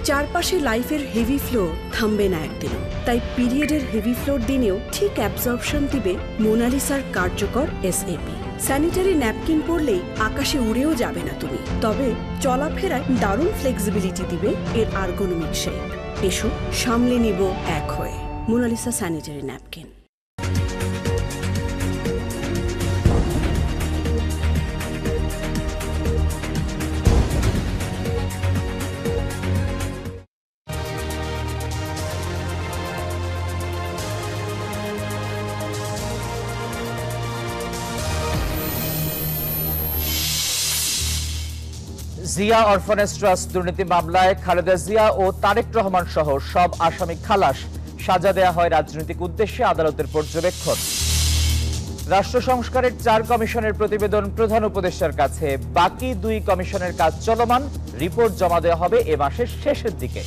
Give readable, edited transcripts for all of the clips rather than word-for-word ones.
চারপাশে লাইফের heavy flow থামবে না একদিন, তাই পিরিয়ডের হেভি ফ্লোর দিনেও ঠিক অ্যাবজর্পশন দিবে মোনালিসার কার্যকর SAP। স্যানিটারি ন্যাপকিন পরলেই আকাশে উড়েও যাবে না তুমি, তবে চলাফেরায় দারুণ ফ্লেক্সিবিলিটি দিবে এর আর্গোনমিক শেপ। এসো সামলে নিব এক হয়ে Monalisa sanitary napkin. Zia orphanage trust দুর্নীতি মামলায় খালেদা জিয়া ও তারেক রহমান সহ সব আসামি খালাস, সাজা দেয়া হয় রাজনৈতিক উদ্দেশ্যে আদালতের পর্যবেক্ষণ। রাষ্ট্র সংস্কারের 4 কমিশনের প্রতিবেদন প্রধান উপদেষ্টার কাছে, বাকি 2 কমিশনের কাজ চলমান, রিপোর্ট জমা দেওয়া হবে এ মাসের শেষের দিকে।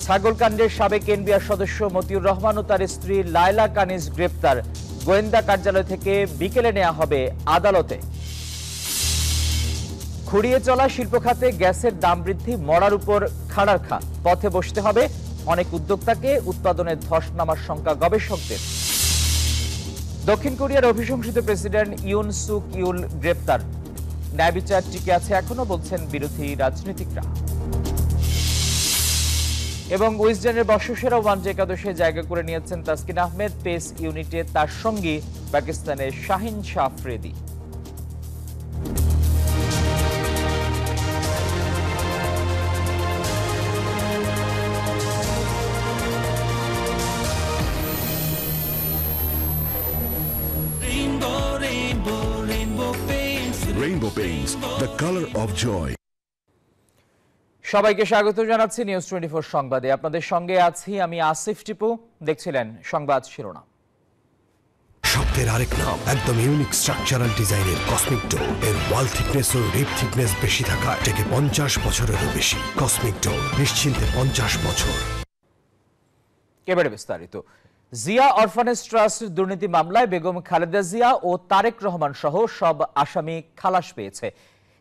ছাগলকাণ্ডের সাবেক এনবিআর সদস্য মতিউর রহমান ও তার স্ত্রী লায়লা কানিজ গ্রেপ্তার, গোয়েন্দা কার্যালয় থেকে বিকেলে নেওয়া হবে আদালতে। খুঁড়িয়ে চলা শিল্প খাতে গ্যাসের দাম বৃদ্ধি মরার উপর খাড়ার খা, পথে বসতে হবে অনেক উদ্যোক্তাকে, উৎপাদনের ধস নামার শঙ্কা গবেষকদের। দক্ষিণ কোরিয়ার অভিশংসিত প্রেসিডেন্ট ইউন সুক ইউল গ্রেপ্তার, ন্যায় বিচার টিকে আছে এখনো, বলছেন বিরোধী রাজনীতিকরা। এবং উইজডেনের বর্ষসেরা ওয়ানডে একাদশে জায়গা করে নিয়েছেন তাসকিন আহমেদ, পেস ইউনিটে তার সঙ্গী পাকিস্তানের Shahin Shah Afridi. Rainbow Paints, the color of joy. সবাইকে স্বাগত জানাচ্ছি নিউজ 24 সংবাদে। আপনাদের সঙ্গে আছি আমি আসিফ টিপু। দেখছিলেন সংবাদ শিরোনাম। শব্দের আরেক নাম, একদম ইউনিক স্ট্রাকচারাল ডিজাইনের কসমিক ডোর। এর ওয়াল থিকনেস ও রিপ থিকনেস বেশি থাকায় থেকে 50 বছরেরও বেশি। কসমিক ডোর, নিশ্চিন্তে 50 বছর। এবারে বিস্তারিত। জিয়া অরফানেজ ট্রাস্ট দুর্নীতি মামলায় বেগম খালেদা জিয়া ও তারেক রহমান সহ সব আসামি খালাস পেয়েছে।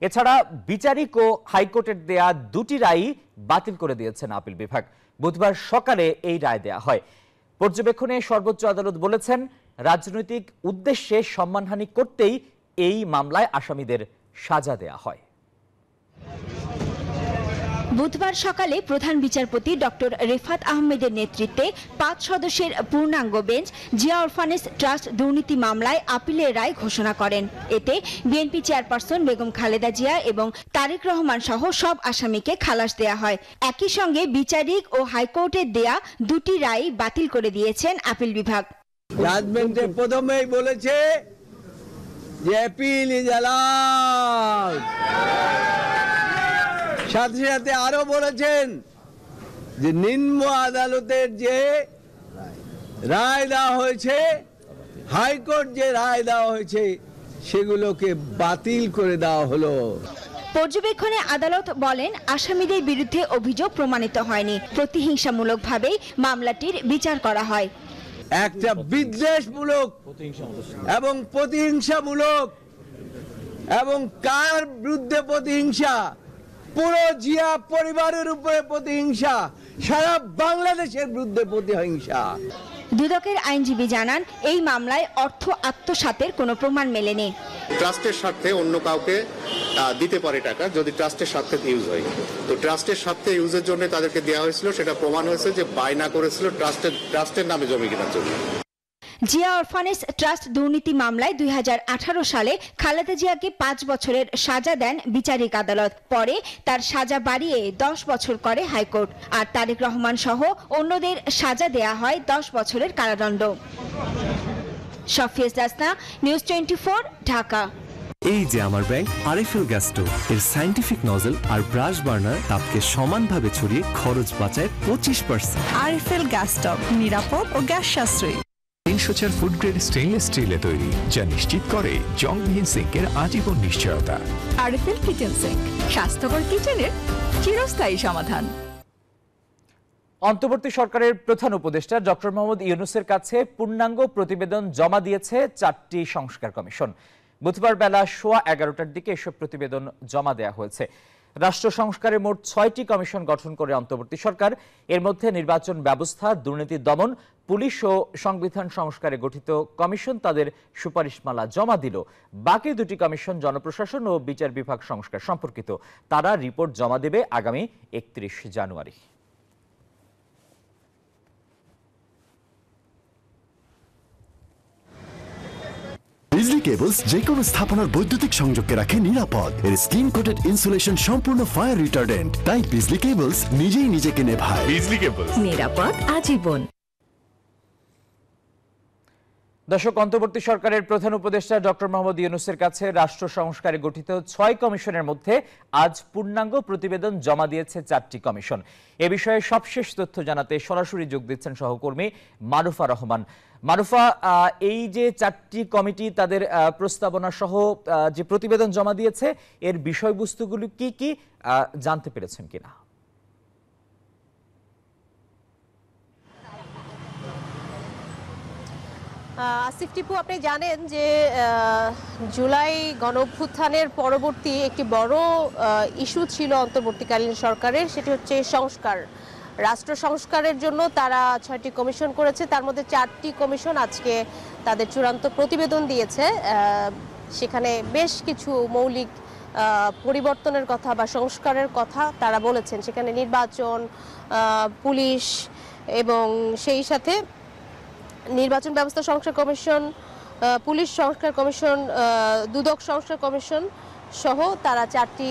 এছাড়া বিচারিক ও হাইকোর্টের দেয়া 2টি রায় বাতিল করে দিয়েছেন আপিল বিভাগ। বুধবার সকালে এই রায় দেয়া হয়। পর্যবেক্ষণে সর্বোচ্চ আদালত বলেছেন, রাজনৈতিক উদ্দেশ্যে সম্মানহানি করতেই এই মামলায় আসামিদের সাজা দেয়া হয়। বুধবার সকালে প্রধান বিচারপতি ডক্টর রেফাত আহমেদের নেতৃত্বে 5 সদস্যের পূর্ণাঙ্গ বেঞ্চ জিয়া অরফানেজ ট্রাস্ট দুর্নীতি মামলায় আপিলের রায় ঘোষণা করেন। এতে বিএনপি চেয়ারপারসন বেগম খালেদা জিয়া এবং তারেক রহমান সহ সব আসামিকে খালাস দেয়া হয়। একই সঙ্গে বিচারিক ও হাইকোর্টের দেয়া 2টি রায় বাতিল করে দিয়েছেন আপিল বিভাগ। জাজমেন্টে প্রথমেই বলেছে যে অ্যাপিল ইজ অ্যালাউড, সাথে সাথে আরো বলেছেন যে নিম্ন আদালতের যে রায় দেওয়া হয়েছে, হাইকোর্ট যে রায় দেওয়া হয়েছে, সেগুলোকে বাতিল করে দেওয়া হলো। পর্যবেক্ষণে আদালত বলেন, আসামিদের বিরুদ্ধে অভিযোগ প্রমাণিত হয়নি, প্রতিহিংসামূলকভাবেই মামলাটির বিচার করা হয়। একটা বিদ্বেষমূলক এবং প্রতিহিংসামূলক, এবং কার বিরুদ্ধে প্রতিহিংসা? পুরো জিয়া পরিবারের উপরে প্রতিহিংসা, সারা বাংলাদেশের বিরুদ্ধে প্রতিহিংসা। দুদকের আইনজীবী জানান, এই মামলায় অর্থ আত্মসাতের কোনো প্রমাণ মেলেনি। ট্রাস্টের স্বার্থে অন্য কাউকে দিতে পারে টাকা, যদি ট্রাস্টের স্বার্থে ইউজ হয়। তো ট্রাস্টের স্বার্থে ইউজের জন্য তাদেরকে দেওয়া হয়েছিল, সেটা প্রমাণ হয়েছে যে বায়না করেছিল ট্রাস্টের নামে জমি কেনার জন্য। জিয়া অরফানেজ ট্রাস্ট দুর্নীতি মামলায় 2018 সালে খালেদা জিয়াকে 5 বছরের সাজা দেন বিচারিক আদালত। পরে তার সাজা বাড়িয়ে 10 বছর করে হাইকোর্ট। আর তারেক রহমান সহ অন্যদের সাজা দেয়া হয় 10 বছরের কারাদণ্ড। শফিয়া জাসনা, নিউজ 24, ঢাকা। এই যে আমার ব্যাংক আরএফএল গ্যাস স্টোভ, এর সায়েন্টিফিক নজল আর ব্রাশ বার্নার তাপকে সমানভাবে ছড়িয়ে খরচ বাঁচায় 25%। আরএফএল গ্যাস স্টোভ নিরাপদ ও গ্যাস সাশ্রয়ী। 304 ফুড গ্রেড স্টেইনলেস স্টিলে তৈরি, যা নিশ্চিত করে জংবিহীন সিঙ্কের আজীবন নিশ্চয়তা। আরএফএল কিচেন সিঙ্ক, স্বাস্থ্যকর কিচেনের চিরস্থায়ী সমাধান। অন্তর্বর্তী সরকারের প্রধান উপদেষ্টা ডক্টর মোহাম্মদ ইউনূসের কাছে পূর্ণাঙ্গ প্রতিবেদন জমা দিয়েছে 4টি সংস্কার কমিশন। বুধবার বেলা 11:15টার দিকে এসব প্রতিবেদন জমা দেওয়া হয়েছে। রাষ্ট্র সংস্কারের মোট 6টি কমিশন গঠন করে অন্তর্বর্তী সরকার। এর মধ্যে নির্বাচন ব্যবস্থা, দুর্নীতি দমন, পুলিশ ও সংবিধান সংস্কারে গঠিত কমিশন তাদের সুপারিশমালা জমা দিল। বাকি 2টি কমিশন জনপ্রশাসন ও বিচার বিভাগ সংস্কার সম্পর্কিত। তারা রিপোর্ট জমা দেবে আগামী 31 জানুয়ারি। বিজলি কেবলস যে কোনো স্থাপনার বৈদ্যুতিক সংযোগকে রাখে নিরাপদ। এর স্ক্রিন কোটেড ইনসুলেশন সম্পূর্ণ ফায়ার রিটার্ডেন্ট, তাই বিজলি কেবলস নিজেই নিজেকে নেভায়। বিজলি কেবলস, নিরাপদ আজীবন। দর্শক, অন্তর্বর্তী সরকারের প্রধান উপদেষ্টা ডক্টর মোহাম্মদ ইউনূসের কাছে রাষ্ট্র সংস্কারে গঠিত 6 কমিশনের মধ্যে আজ পূর্ণাঙ্গ প্রতিবেদন জমা দিয়েছে 4টি কমিশন। এ বিষয়ে সবশেষ তথ্য জানাতে সরাসরি যোগ দিচ্ছেন সহকর্মী মারুফা রহমান। মারুফা, এই যে 4টি কমিটি তাদের প্রস্তাবনা সহ যে প্রতিবেদন জমা দিয়েছে, এর বিষয়বস্তুগুলি কি কি জানতে পেরেছেন কিনা? আসিফ টিপু, আপনি জানেন যে জুলাই গণঅভ্যুত্থানের পরবর্তী একটি বড় ইস্যু ছিল অন্তর্বর্তীকালীন সরকারের, সেটি হচ্ছে সংস্কার। রাষ্ট্র সংস্কারের জন্য তারা 6টি কমিশন করেছে, তার মধ্যে 4টি কমিশন আজকে তাদের চূড়ান্ত প্রতিবেদন দিয়েছে। সেখানে বেশ কিছু মৌলিক পরিবর্তনের কথা বা সংস্কারের কথা তারা বলেছেন। সেখানে নির্বাচন, পুলিশ এবং সেই সাথে নির্বাচন ব্যবস্থা সংস্কার কমিশন, পুলিশ সংস্কার কমিশন, দুদক সংস্কার কমিশন সহ তারা 4টি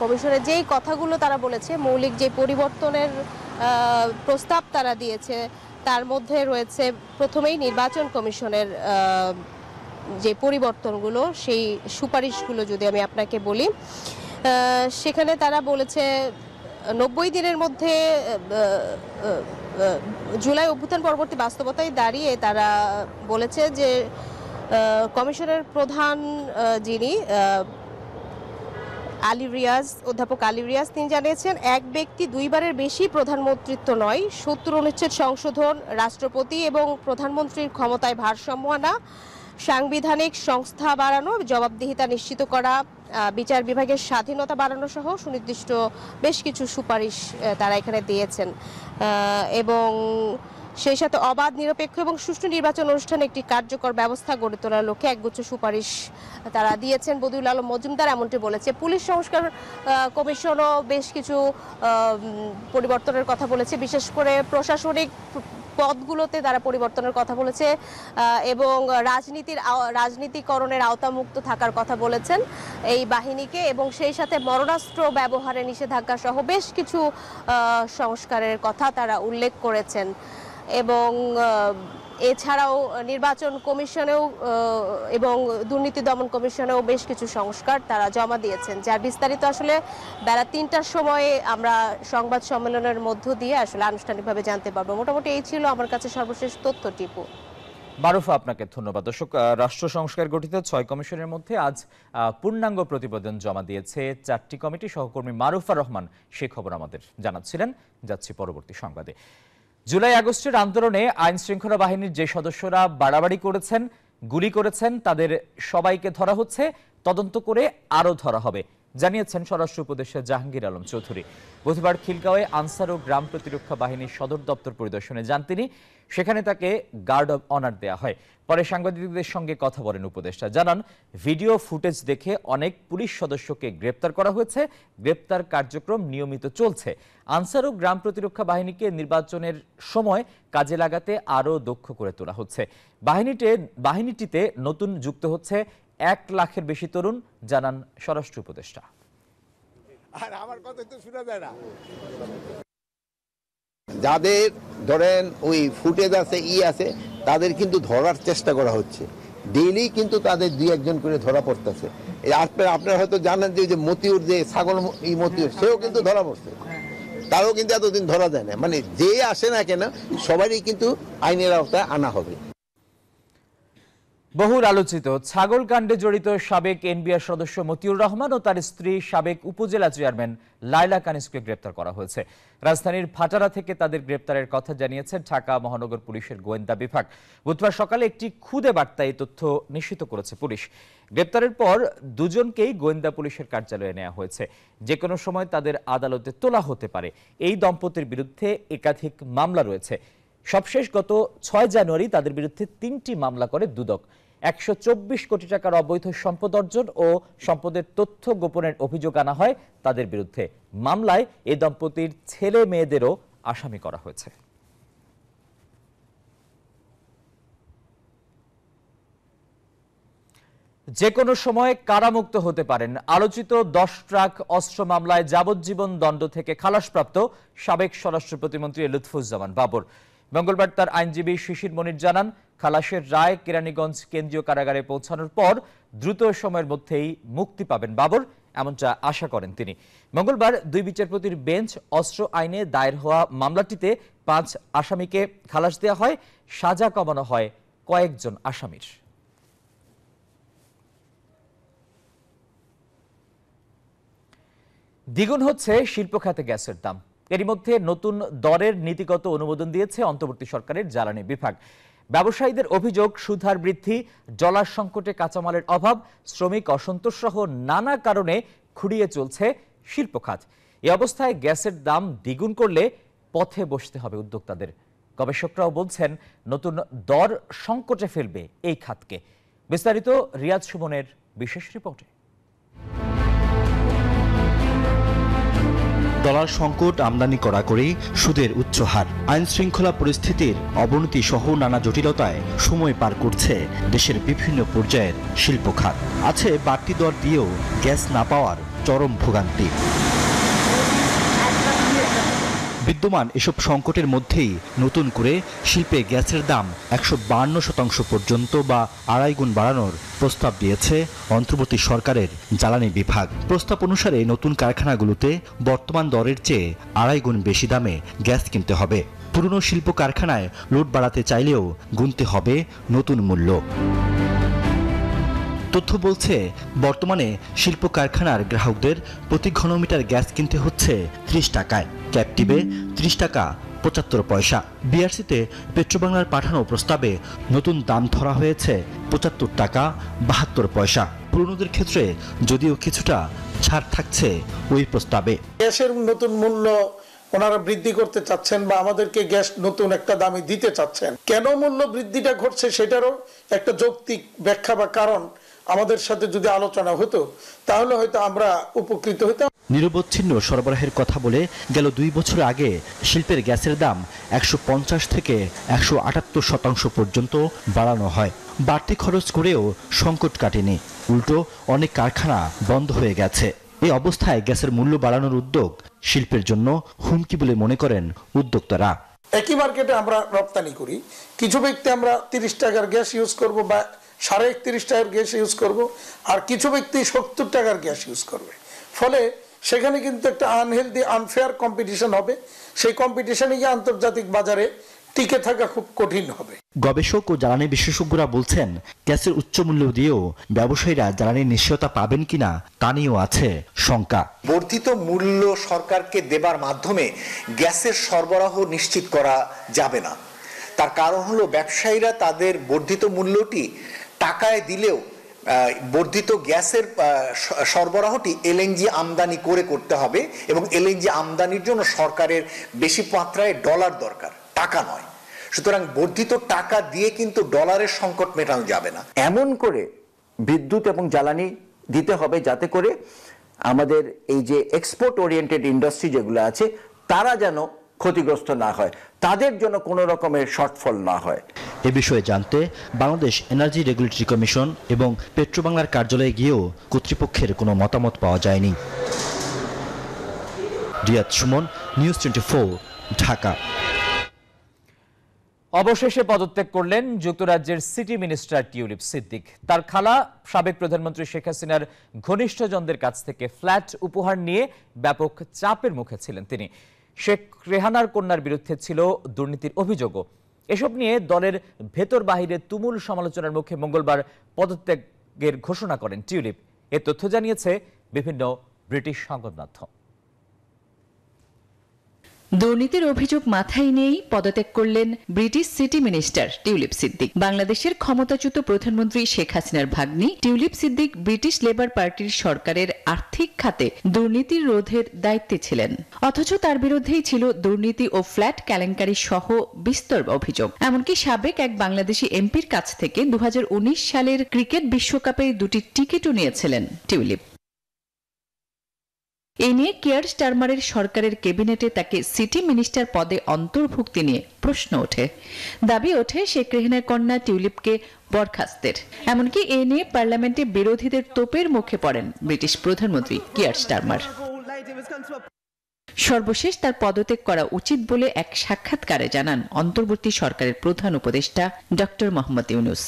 কমিশনের যেই কথাগুলো তারা বলেছে, মৌলিক যে পরিবর্তনের প্রস্তাব তারা দিয়েছে, তার মধ্যে রয়েছে প্রথমেই নির্বাচন কমিশনের যে পরিবর্তনগুলো, সেই সুপারিশগুলো যদি আমি আপনাকে বলি, সেখানে তারা বলেছে 90 দিনের মধ্যে জুলাই অভ্যুত্থান পরবর্তী বাস্তবতায় দাঁড়িয়ে তারা বলেছে যে কমিশনের প্রধান যিনি অধ্যাপক আলী রিয়াজ, তিনি জানিয়েছেন এক ব্যক্তি 2 বারের বেশি প্রধানমন্ত্রিত্ব নয়, 70 অনুচ্ছেদ সংশোধন, রাষ্ট্রপতি এবং প্রধানমন্ত্রীর ক্ষমতায় ভারসাম্য আনা, সাংবিধানিক সংস্থা বাড়ানো, জবাবদিহিতা নিশ্চিত করা, বিচার বিভাগের স্বাধীনতা বাড়ানো সহ সুনির্দিষ্ট বেশ কিছু সুপারিশ তারা এখানে দিয়েছেন। এবং সেই সাথে অবাধ, নিরপেক্ষ এবং সুষ্ঠু নির্বাচন অনুষ্ঠানে একটি কার্যকর ব্যবস্থা গড়ে তোলার লক্ষ্যে একগুচ্ছ সুপারিশ তারা দিয়েছেন। বদিউল আলম মজুমদার এমনটি বলেছে। পুলিশ সংস্কার কমিশনও বেশ কিছু পরিবর্তনের কথা বলেছে, বিশেষ করে প্রশাসনিক পদগুলোতে তারা পরিবর্তনের কথা বলেছে এবং রাজনীতিকরণের আওতামুক্ত থাকার কথা বলেছেন এই বাহিনীকে, এবং সেই সাথে মরণাস্ত্র ব্যবহারে নিষেধাজ্ঞা সহ বেশ কিছু সংস্কারের কথা তারা উল্লেখ করেছেন। এবং এছাড়াও নির্বাচন কমিশনেও এবং দুর্নীতি দমন কমিশনেও বেশ কিছু সংস্কার তারা জমা দিয়েছেন, যার বিস্তারিত আসলে বেলা 3টার সময়ে আমরা সংবাদ সম্মেলনের মধ্য দিয়ে আসলে আনুষ্ঠানিকভাবে জানতে পারবো। মোটামুটি এই ছিল আমার কাছে সর্বশেষ তথ্য। টিপু, মারুফা, আপনাকে ধন্যবাদ। দর্শক, রাষ্ট্র সংস্কার গঠিত 6 কমিশনের মধ্যে আজ পূর্ণাঙ্গ প্রতিবেদন জমা দিয়েছে 4টি কমিটি। সহকর্মী মারুফা রহমান সে খবর আমাদের জানাচ্ছিলেন। যাচ্ছি পরবর্তী সংবাদে। জুলাই আগস্টের আন্দোলনে আইন শৃঙ্খলা বাহিনীর যে সদস্যরা বাড়াবাড়ি করেছেন, গুলি করেছেন, তাদের সবাইকে ধরা হচ্ছে, তদন্ত করে আরও ধরা হবে, জানিয়েছেন স্বরাষ্ট্র উপদেষ্টা জাহাঙ্গীর আলম চৌধুরী। বুধবার খিলগাঁওয়ে আনসার ও গ্রাম প্রতিরক্ষা বাহিনীর সদর দপ্তর পরিদর্শনে যান তিনি। সেখানে তাকে গার্ড অব অনার দেয়া হয়। পরে সাংবাদিকদের সঙ্গে কথা বলেন উপদেষ্টা, জানান ভিডিও ফুটেজ দেখে অনেক পুলিশ সদস্যকে গ্রেপ্তার করা হয়েছে, গ্রেপ্তার কার্যক্রম নিয়মিত চলছে। আনসার ও গ্রাম প্রতিরক্ষা বাহিনীকে নির্বাচনের সময় কাজে লাগাতে আরও দক্ষ করে তোলা হচ্ছে। বাহিনীটিতে নতুন যুক্ত হচ্ছে 1 লাখের বেশি তরুণ, জানান স্বরাষ্ট্র উপদেষ্টা। আর আমার কথা তো শোনা যায় না। যাদের ধরেন ওই ফুটেজ আছে, আছে, তাদের কিন্তু ধরার চেষ্টা করা হচ্ছে। ডেইলি কিন্তু তাদের 2-1 জন করে ধরা পড়তেছে। আপনারা হয়তো জানেন যে মতিউর, যে ছাগল মতিউর, সেও কিন্তু ধরা পড়ছে, তারও কিন্তু এতদিন ধরা যায় না। মানে যে আসে না কেন সবারই কিন্তু আইনের আওতায় আনা হবে। বহুল আলোচিত ছাগল কাণ্ডে জড়িত সাবেক এনবিআর সদস্য মতিউর রহমান ও তার স্ত্রী সাবেক উপজেলা চেয়ারম্যান লায়লা কানিসকে গ্রেপ্তার করা হয়েছে। রাজধানীর ভাটারা থেকে তাদের গ্রেপ্তারের কথা জানিয়েছে ঢাকা মহানগর পুলিশের গোয়েন্দা বিভাগ। বুধবার সকালে একটি খুদে বার্তায় এই তথ্য নিশ্চিত করেছে পুলিশ। গ্রেপ্তারের পর দুজনকেই গোয়েন্দা পুলিশের কার্যালয়ে নেওয়া হয়েছে। যে কোনো সময় তাদের আদালতে তোলা হতে পারে। এই দম্পতির বিরুদ্ধে একাধিক মামলা রয়েছে। সবশেষ গত 6 জানুয়ারি তাদের বিরুদ্ধে 3টি মামলা করে দুদক। 124 কোটি টাকার অবৈধ সম্পদ অর্জন ও সম্পদের তথ্য গোপনের অভিযোগ আনা হয় তাদের বিরুদ্ধে। মামলায় এই দম্পতির ছেলে মেয়েদেরও আসামি করা হয়েছে। যে কোনো সময় কারামুক্ত হতে পারেন। আলোচিত 10 ট্রাক অস্ত্র মামলায় যাবজ্জীবন দণ্ড থেকে খালাসপ্রাপ্ত সাবেক স্বরাষ্ট্র প্রতিমন্ত্রী লুৎফুজ্জামান বাবর। মঙ্গলবার তার আইনজীবী শিশির মনির জানান, খালাসের রায় কেরানীগঞ্জ কেন্দ্রীয় কারাগারে পৌঁছানোর পর দ্রুত সময়ের মধ্যেই মুক্তি পাবেন বাবর, এমনটা আশা করেন তিনি। মঙ্গলবার 2 বিচারপতির বেঞ্চ অস্ত্র আইনে দায়ের হওয়া মামলাটিতে 5 আসামিকে খালাস দেওয়া হয়, সাজা কমানো হয় কয়েকজন আসামির। দ্বিগুণ হচ্ছে শিল্প খাতে গ্যাসের দাম। এরই মধ্যে নতুন দরের নীতিগত অনুমোদন দিয়েছে অন্তর্বর্তী সরকারের জ্বালানি বিভাগ। ব্যবসায়ীদের অভিযোগ, সুদহার বৃদ্ধি, ডলার সংকটে কাঁচামালের অভাব, শ্রমিক অসন্তোষ সহ নানা কারণে খুঁড়িয়ে চলছে শিল্প খাত। এই অবস্থায় গ্যাসের দাম দ্বিগুণ করলে পথে বসতে হবে উদ্যোক্তাদের। গবেষকরাও বলছেন নতুন দর সংকটে ফেলবে এই খাতকে। বিস্তারিত রিয়াজ সুমনের বিশেষ রিপোর্টে। ডলার সংকট, আমদানি কড়াকড়ি, সুদের উচ্চ হার, আইন শৃঙ্খলা পরিস্থিতির অবনতি সহ নানা জটিলতায় সময় পার করছে দেশের বিভিন্ন পর্যায়ের শিল্প খাত। আছে বাড়তি দর দিয়েও গ্যাস না পাওয়ার চরম ভোগান্তি। বিদ্যমান এসব সংকটের মধ্যেই নতুন করে শিল্পে গ্যাসের দাম 152% পর্যন্ত বা 2.5 গুণ বাড়ানোর প্রস্তাব দিয়েছে অন্তর্বর্তী সরকারের জ্বালানি বিভাগ। প্রস্তাব অনুসারে নতুন কারখানাগুলোতে বর্তমান দরের চেয়ে 2.5 গুণ বেশি দামে গ্যাস কিনতে হবে। পুরনো শিল্প কারখানায় লোড বাড়াতে চাইলেও গুনতে হবে নতুন মূল্য। তথ্য বলছে, বর্তমানে শিল্প কারখানার গ্রাহকদের প্রতি ঘনমিটার গ্যাস কিনতে হচ্ছে 30 টাকায়, ক্যাপটিভে 30 টাকা 75 পয়সা। বিআরসিতে পেট্রোবাংলার পাঠানো প্রস্তাবে নতুন দাম ধরা হয়েছে 75 টাকা 72 পয়সা। পুরনোদের ক্ষেত্রে যদিও কিছুটা ছাড় থাকছে ওই প্রস্তাবে। গ্যাসের নতুন মূল্য ওনারা বৃদ্ধি করতে চাচ্ছেন বা আমাদেরকে গ্যাস নতুন একটা দামে দিতে চাচ্ছেন। কেন মূল্য বৃদ্ধিটা ঘটছে সেটারও একটা যৌক্তিক ব্যাখ্যা বা কারণ আমাদের সাথে যদি আলোচনা হতো তাহলে হয়তো আমরা উপকৃত হতাম। নিরবচ্ছিন্ন সরবরাহের কথা বলে গেল 2 বছর আগে শিল্পের গ্যাসের দাম 150 থেকে 178% পর্যন্ত বাড়ানো হয়। বাড়তি খরচ করেও সংকট কাটেনি, উল্টো অনেক কারখানা বন্ধ হয়ে গেছে। এই অবস্থায় গ্যাসের মূল্য বাড়ানোর উদ্যোগ শিল্পের জন্য হুমকি বলে মনে করেন উদ্যোক্তারা। একই মার্কেটে আমরা রপ্তানি করি, কিছু ব্যক্তি আমরা 30 টাকার গ্যাস ইউজ করব বা 31.5 টাকার গ্যাস ইউজ করব, আর কিছু ব্যক্তি 70 টাকার গ্যাস ইউজ করবে। ফলে সেখানে কিন্তু একটা আনহেলদি আনফেয়ার কম্পিটিশন হবে। সেই কম্পিটিশনে গিয়ে আন্তর্জাতিক বাজারে টিকে থাকা খুব কঠিন হবে। গবেষক ও জ্বালানি বিশেষজ্ঞরা বলছেন, গ্যাসের উচ্চ মূল্য দিয়েও ব্যবসায়ীরা জ্বালানির নিশ্চয়তা পাবেন কিনা তা নিয়েও আছে শঙ্কা। বর্ধিত মূল্য সরকারকে দেবার মাধ্যমে গ্যাসের সরবরাহ নিশ্চিত করা যাবে না। তার কারণ হলো ব্যবসায়ীরা তাদের বর্ধিত মূল্যটি টাকায় দিলেও বর্ধিত গ্যাসের সরবরাহটি এলএনজি আমদানি করে করতে হবে এবং এলএনজি আমদানির জন্য সরকারের বেশি মাত্রায় ডলার দরকার, টাকা নয়। সুতরাং বর্ধিত টাকা দিয়ে কিন্তু ডলারের সংকট মেটানো যাবে না। এমন করে বিদ্যুৎ এবং জ্বালানি দিতে হবে যাতে করে আমাদের এই যে এক্সপোর্ট ওরিয়েন্টেড ইন্ডাস্ট্রি যেগুলো আছে তারা যেন ক্ষতিগ্রস্ত না হয়, তাদের জন্য কোনো রকমের শর্টফল না হয়। এ বিষয়ে জানতে বাংলাদেশ এনার্জি রেগুলেটরি কমিশন এবং পেট্রোবাংলার কার্যালয়ে গিয়েও কর্তৃপক্ষের কোনো মতামত পাওয়া যায়নি। রিয়াদ সুমন, নিউজ 24, ঢাকা। অবশেষে পদত্যাগ করলেন যুক্তরাজ্যের সিটি মিনিস্টার টিউলিপ সিদ্দিক। তার খালা সাবেক প্রধানমন্ত্রী শেখ হাসিনার ঘনিষ্ঠজনদের কাছ থেকে ফ্ল্যাট উপহার নিয়ে ব্যাপক চাপের মুখে ছিলেন তিনি। শেখ রেহানার কন্যার বিরুদ্ধে ছিল দুর্নীতির অভিযোগও। এসব নিয়ে দলের ভেতর বাহিরে তুমুল সমালোচনার মুখে মঙ্গলবার পদত্যাগের ঘোষণা করেন টিউলিপ। এ তথ্য জানিয়েছে বিভিন্ন ব্রিটিশ সংবাদ মাধ্যম। দুর্নীতির অভিযোগ মাথায় নিয়েই পদত্যাগ করলেন British city minister tulip Siddique. বাংলাদেশের ক্ষমতাচ্যুত প্রধানমন্ত্রী শেখ হাসিনার ভাগ্নি টিউলিপ সিদ্দিক ব্রিটিশ লেবার পার্টির সরকারের আর্থিক খাতে দুর্নীতির রোধের দায়িত্বে ছিলেন, অথচ তার বিরুদ্ধেই ছিল দুর্নীতি ও ফ্ল্যাট কেলেঙ্কারি সহ বিস্তর অভিযোগ। এমনকি সাবেক এক বাংলাদেশি এমপির কাছ থেকে 2019 সালের ক্রিকেট বিশ্বকাপের 2টি টিকিটও নিয়েছিলেন টিউলিপ। এ নিয়ে কিয়ার স্টারমারের সরকারের ক্যাবিনেটে তাকে সিটি মিনিস্টার পদে অন্তর্ভুক্তি নিয়ে প্রশ্ন ওঠে। দাবি ওঠে শেখ রেহানার কন্যা টিউলিপকে বরখাস্তের। এমনকি এ নিয়ে পার্লামেন্টে বিরোধীদের তোপের মুখে পড়েন ব্রিটিশ প্রধানমন্ত্রী কিয়ার স্টারমার। সর্বশেষ তার পদত্যাগ করা উচিত বলে এক সাক্ষাৎকারে জানান অন্তর্বর্তী সরকারের প্রধান উপদেষ্টা ডক্টর মোহাম্মদ ইউনূস।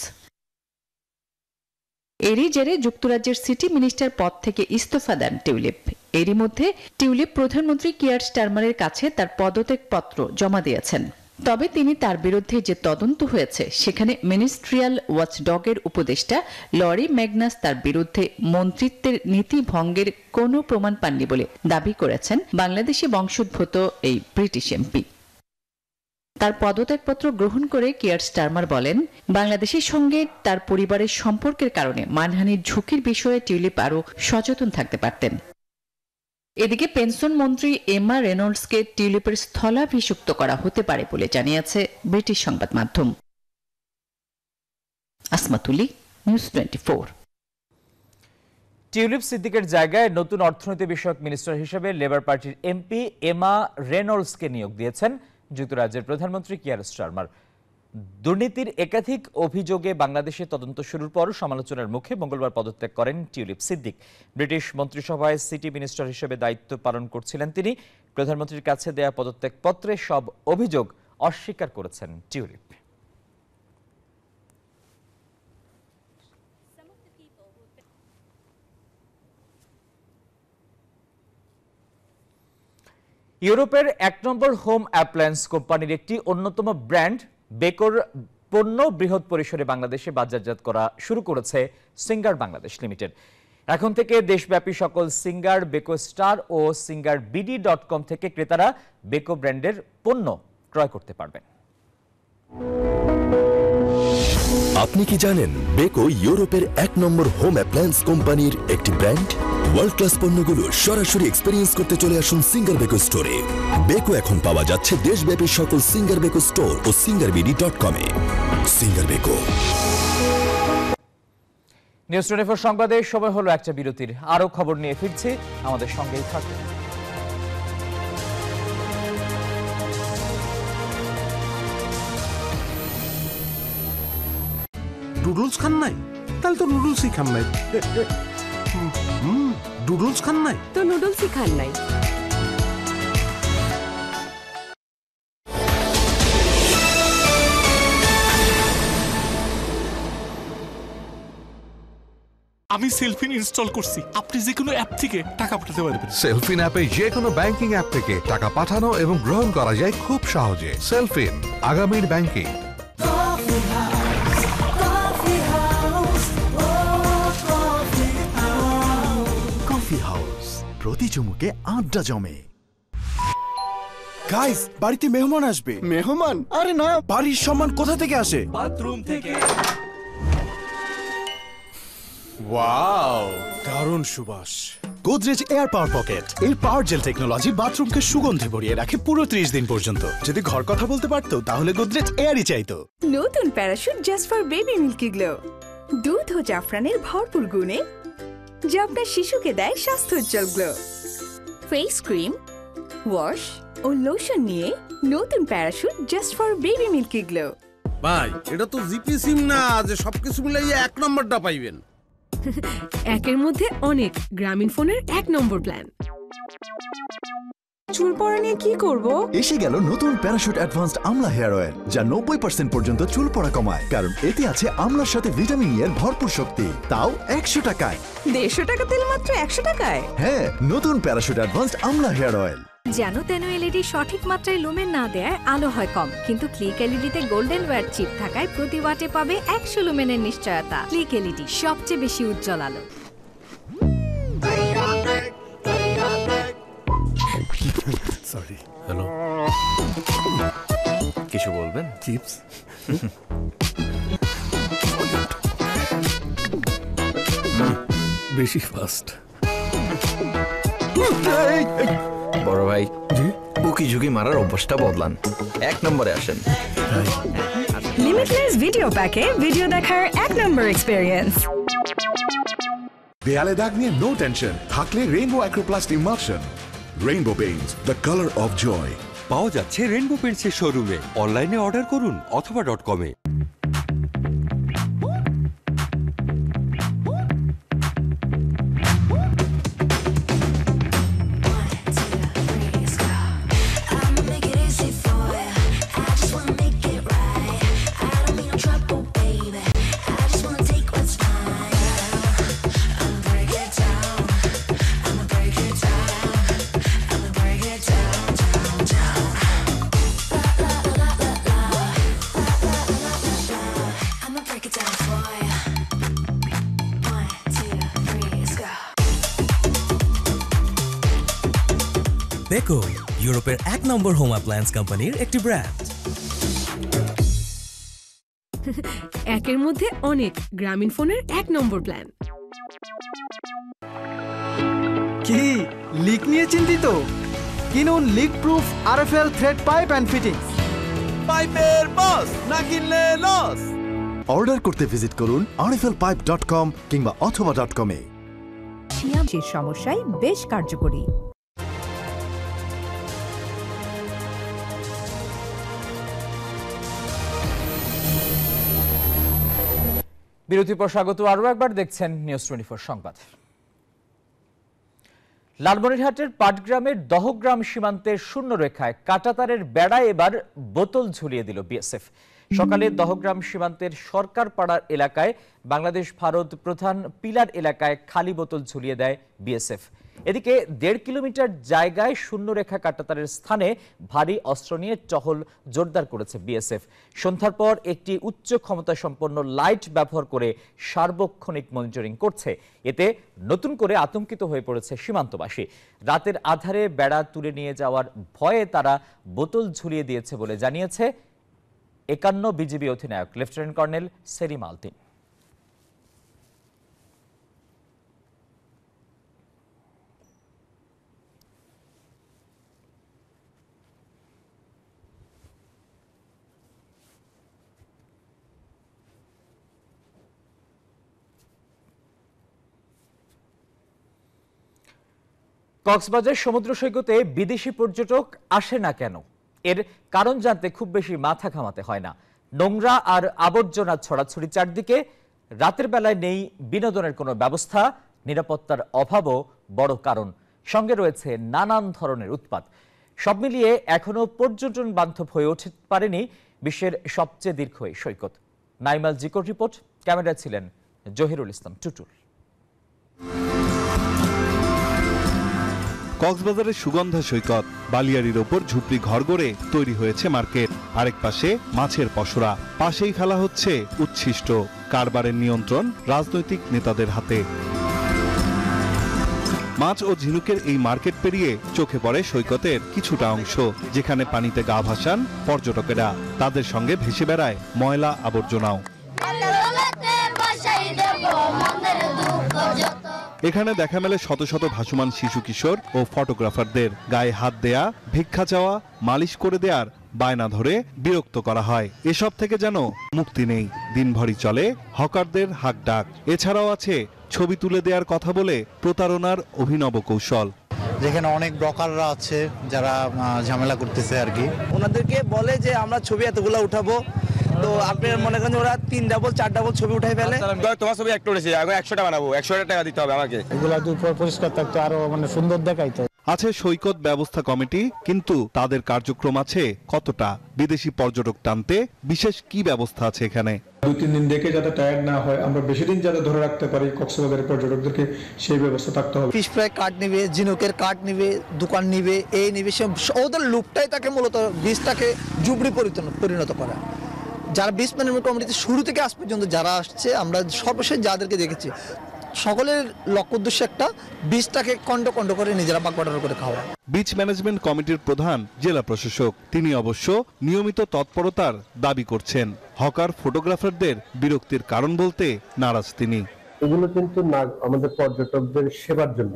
এরই জেরে যুক্তরাজ্যের সিটি মিনিস্টার পদ থেকে ইস্তফা দেন টিউলিপ। এরই মধ্যে টিউলিপ প্রধানমন্ত্রী কিয়ার স্টারমারের কাছে তার পদত্যাগ পত্র জমা দিয়েছেন। তবে তিনি তার বিরুদ্ধে যে তদন্ত হয়েছে সেখানে মিনিস্ট্রিয়াল ওয়াচডগের উপদেষ্টা লরি ম্যাগনাস তার বিরুদ্ধে মন্ত্রিত্বের নীতি ভঙ্গের কোনো প্রমাণ পাননি বলে দাবি করেছেন বাংলাদেশি বংশোদ্ভূত এই ব্রিটিশ এমপি। তার পদত্যাগপত্র গ্রহণ করে কিয়ার স্টারমার বলেন, বাংলাদেশের সঙ্গে তার পরিবারের সম্পর্কের কারণে মানহানির ঝুঁকির বিষয়ে টিউলিপ আরও সচেতন থাকতে পারতেন। এদিকে পেনশন মন্ত্রী এমা রেনল্ডসকে টিউলিপের স্থলাভিষিক্ত করা হতে পারে বলে জানিয়েছে ব্রিটিশ সংবাদ মাধ্যম। আসমাতুলি, নিউজ 24। টিউলিপ সিদ্দিকের জায়গায় নতুন অর্থনীতি বিষয়ক মিনিস্টার হিসেবে লেবার পার্টির এমপি এমা রেনল্ডসকে নিয়োগ দিয়েছেন যুক্তরাজ্যের প্রধানমন্ত্রী কিয়ার স্টারমার। দুর্নীতির একাধিক অভিযোগে বাংলাদেশে তদন্ত শুরুর পর সমালোচনার মুখে মঙ্গলবার পদত্যাগ করেন টিউলিপ সিদ্দিক। ব্রিটিশ মন্ত্রিসভায় সিটি মিনিস্টার হিসেবে দায়িত্ব পালন করছিলেন তিনি। প্রধানমন্ত্রীর কাছে দেয়া পদত্যাগ পত্রে সব অভিযোগ অস্বীকার করেছেন টিউলিপ। ইউরোপের 1 নম্বর হোম অ্যাপ্লায়েন্স কোম্পানির একটি অন্যতম ব্র্যান্ড বেকোর পণ্য বৃহৎ পরিসরে বাংলাদেশে বাজারজাত করা শুরু করেছে সিঙ্গার বাংলাদেশ লিমিটেড। এখন থেকে দেশব্যাপী সকল সিঙ্গার, বেকো স্টার ও সিঙ্গার BD.com থেকে ক্রেতারা বেকো ব্র্যান্ডের পণ্য ক্রয় করতে পারবেন। আপনি কি জানেন বেকো ইউরোপের 1 নম্বর হোম অ্যাপ্লায়েন্স কোম্পানির একটি ব্র্যান্ড? ওয়ার্ল্ড ক্লাস পণ্যগুলো সরাসরি এক্সপেরিয়েন্স করতে চলে আসুন সিঙ্গার বেকো স্টোরে। বেকো এখন পাওয়া যাচ্ছে দেশব্যাপী সকল সিঙ্গার বেকো স্টোর ও সিঙ্গার BD.com এ। Singer Beko. নিউজ 24 সংবাদে সময় হলো একটা বিরতির। আরো খবর নিয়ে ফিরছি, আমাদের সঙ্গেই থাকুন। নুডলস খান নাই? তাহলে তো নুডলসই খান নাই। নুডলস খান নাই তো নুডলসই খান নাই। আমি সেলফিন ইনস্টল করছি। আপনি যে কোনো অ্যাপ থেকে টাকা পাঠাতে পারবেন। সেলফিন অ্যাপে যে কোনো ব্যাংকিং অ্যাপ থেকে টাকা পাঠানো এবং গ্রহণ করা যায় খুব সহজে। সেলফিন, আগামীর ব্যাংকিং। কফি হাউস, প্রতি চুমুকে আড্ডা জমে। গাইস, বাড়িতে মেহমান আসবে। মেহমান? আরে না, বাড়ির সম্মান কোথা থেকে আসে? বাথরুম থেকে। ওয়াও, দারুণ সুবাস। গোদরেজ এয়ার পাওয়ার পকেট, এর পাওয়ার জেল টেকনোলজি বাথরুমকে সুগন্ধে ভরিয়ে রাখে পুরো 30 দিন পর্যন্ত। যদি ঘর কথা বলতে পারতো তাহলে গোদরেজ এয়ারই চাইতো। নতুন Parachute just for baby milky glow, দুধ ও জাফরানের ভরপুর গুণে যা আপনার শিশুকে দেয় স্বাস্থ্যোজ্জ্বল গ্লো। ফেস ক্রিম, ওয়াশ ও লোশন নিয়ে নতুন Parachute just for baby milky glow. ভাই, এটা তো জিপি সিম না যে সবকিছু মিলাইয়া 1 নম্বরটা পাইবেন। একের মধ্যে অনেক, গ্রামীণ ফোনের 1 নম্বর প্ল্যান। চুল পড়া নিয়ে কি করব? এসে গেল নতুন প্যারাশুট অ্যাডভান্সড আমলা হেয়ার অয়েল, যা 90% পর্যন্ত চুল পড়া কমায়। কারণ এতে আছে আমলার সাথে ভিটামিন এর ভরপুর শক্তি, তাও 100 টাকায়। 150 টাকা তেল মাত্র 100 টাকায়? হ্যাঁ, নতুন প্যারাশুট অ্যাডভান্সড আমলা হেয়ার অয়েল। যেন তেন এলইডি সঠিক মাত্রায় লুমেন না দেয় আলো হয় কম, কিন্তু ক্লিক এলইডিতে গোল্ডেন ওয়্যার চিপ থাকায় প্রতি ওয়াটে পাবে 100 লুমেনের নিশ্চয়তা। ক্লিক এলইডি, সবচেয়ে বেশি উজ্জ্বল আলো। সরি। হ্যালো, কিছু বলবেন? চিপস বেশি ফাস্ট। বড় ভাই, উকি ঝুঁকি মারার অভ্যাসটা বদলান, 1 নম্বরে আসেন। লিমিটলেস ভিডিও প্যাকে ভিডিও দেখার 1 নম্বর এক্সপেরিয়েন্স। দেয়ালে দাগ নিয়ে নো টেনশন, থাকলে Rainbow Acroplast emulsion. Rainbow paints, the colour of joy. পাওয়া যাচ্ছে রেইনবো পেইন্টসের শোরুমে, অনলাইনে অর্ডার করুন অথবা .com-এ। বেকো ইউরোপের 1 নম্বর হোম অ্যাপ্লায়েন্স কোম্পানির একটি ব্র্যান্ড। একের মধ্যে অনেক, গ্রামীণ ফোনের 1 নম্বর প্ল্যান। কি লিক নিয়ে চিন্তিত? কিনুন leak proof RFL thread pipe and fittings. পাইপের বস, না কিনলে লস। অর্ডার করতে ভিজিট করুন rflpipe.com কিংবা অথবা .com-এ। শিয়ামের সমস্যায় বেশ কার্যকরী। বিরতির পর স্বাগত। আরও একবার দেখছেন নিউজ 24 সংবাদ। লালমনিরহাটের পাটগ্রামের দহগ্রাম সীমান্তের শূন্য রেখায় কাঁটাতারের বেড়ায় এবার বোতল ঝুলিয়ে দিল বিএসএফ। সকালে দহগ্রাম সীমান্তের সরকার পাড়ার এলাকায় বাংলাদেশ ভারত প্রধান পিলার এলাকায় খালি বোতল ঝুলিয়ে দেয় বিএসএফ। এদিকে 1.5 কিলোমিটার জায়গায় শূন্যরেখা কাঁটাতারের স্থানে ভারী অস্ত্র নিয়ে টহল জোরদার করেছে বিএসএফ। সন্ধ্যার পর একটি উচ্চ ক্ষমতা সম্পন্ন লাইট ব্যবহার করে সার্বক্ষণিক মনিটরিং করছে। এতে নতুন করে আতঙ্কিত হয়ে পড়েছে সীমান্তবাসী। রাতের আধারে বেড়া তুলে নিয়ে যাওয়ার ভয়ে তারা বোতল ঝুলিয়ে দিয়েছে বলে জানিয়েছে 51 বিজিবি অধিনায়ক লেফটেন্যান্ট কর্নেল সেলিম আলতিন। কক্সবাজার সমুদ্র সৈকতে বিদেশি পর্যটক আসে না কেন? এর কারণ জানতে খুব বেশি মাথা ঘামাতে হয় না। নোংরা আর আবর্জনা ছড়াছড়ি চারদিকে, রাতের বেলায় নেই বিনোদনের কোনো ব্যবস্থা, নিরাপত্তার অভাবও বড় কারণ। সঙ্গে রয়েছে নানান ধরনের উৎপাত। সব মিলিয়ে এখনো পর্যটন বান্ধব হয়ে উঠতে পারেনি বিশ্বের সবচেয়ে দীর্ঘ এই সৈকত। নাইমাল জিকোর রিপোর্ট, ক্যামেরায় ছিলেন জহিরুল ইসলাম টুটুল। কক্সবাজারের সুগন্ধা সৈকত, বালিয়াড়ির ওপর ঝুপড়ি ঘর গড়ে তৈরি হয়েছে মার্কেট। আরেক পাশে মাছের পসরা, পাশেই ফেলা হচ্ছে উচ্ছিষ্ট। কারবারের নিয়ন্ত্রণ রাজনৈতিক নেতাদের হাতে। মাছ ও ঝিনুকের এই মার্কেট পেরিয়ে চোখে পড়ে সৈকতের কিছুটা অংশ, যেখানে পানিতে গা ভাসান পর্যটকেরা। তাদের সঙ্গে ভেসে বেড়ায় ময়লা আবর্জনাও। এখানে দেখা মেলে শত শত ভাসমান শিশু কিশোর ও ফটোগ্রাফারদের। গায়ে হাত দেয়া, ভিক্ষা চাওয়া, মালিশ করে দেওয়ার বায়না ধরে বিরক্ত করা হয়। এসব থেকে যেন মুক্তি নেই। দিনভরই চলে হকারদের হাক ডাক। এছাড়াও আছে ছবি তুলে দেওয়ার কথা বলে প্রতারণার অভিনব কৌশল। যেখানে অনেক ব্রকাররা আছে যারা ঝামেলা করতেছে আর কি। ওনাদেরকে বলে যে আমরা ছবি এতগুলো উঠাবো, তো আপনার মনে করেন ওরা 3 ডাবল 4 ডাবল ছবি উঠাই ফেলে। তোমার ছবি একটা উঠেছে, আগে 100টা বানাবো, 100 টাকা দিতে হবে আমাকে। এগুলা যদি পরিষ্কার থাকতো আরো মানে সুন্দর দেখাইতো। আছে সৈকত ব্যবস্থা কমিটি, কিন্তু তাদের কার্যক্রম আছে কতটা? বিদেশি পর্যটক টানতে বিশেষ কি ব্যবস্থা আছে এখানে? 2-3 দিন দেখে যাতে টায়ার্ড না হয়, আমরা বেশি দিন যাতে ধরে রাখতে পারি কক্সবাজারের পর্যটকদেরকে, সেই ব্যবস্থা থাকতে হবে। ফিশ ফ্রাই কার্ড নিবে, জিনুকের কার্ড নিবে, দোকান নিবে, এই নিবে, ওদের লুকটাই তাকে মূলত বীজটাকে জুবড়ি পরিণত করা। যারা বীজ ম্যানেজমেন্ট কমিটিতে শুরু থেকে আজ পর্যন্ত যারা আসছে, আমরা সর্বশেষ যাদেরকে দেখেছি, সকলের লক্ষ্য উদ্দেশ্য একটা, বীজটাকে কণ্ড করে নিজেরা বাগবাটোয়ারা করে খাওয়া। বিচ ম্যানেজমেন্ট কমিটির প্রধান জেলা প্রশাসক, তিনি অবশ্য নিয়মিত তৎপরতার দাবি করছেন। হকার ফটোগ্রাফারদের বিরক্তির কারণ বলতে নারাজ তিনি। এগুলো কিন্তু না আমাদের পর্যটকদের সেবার জন্য,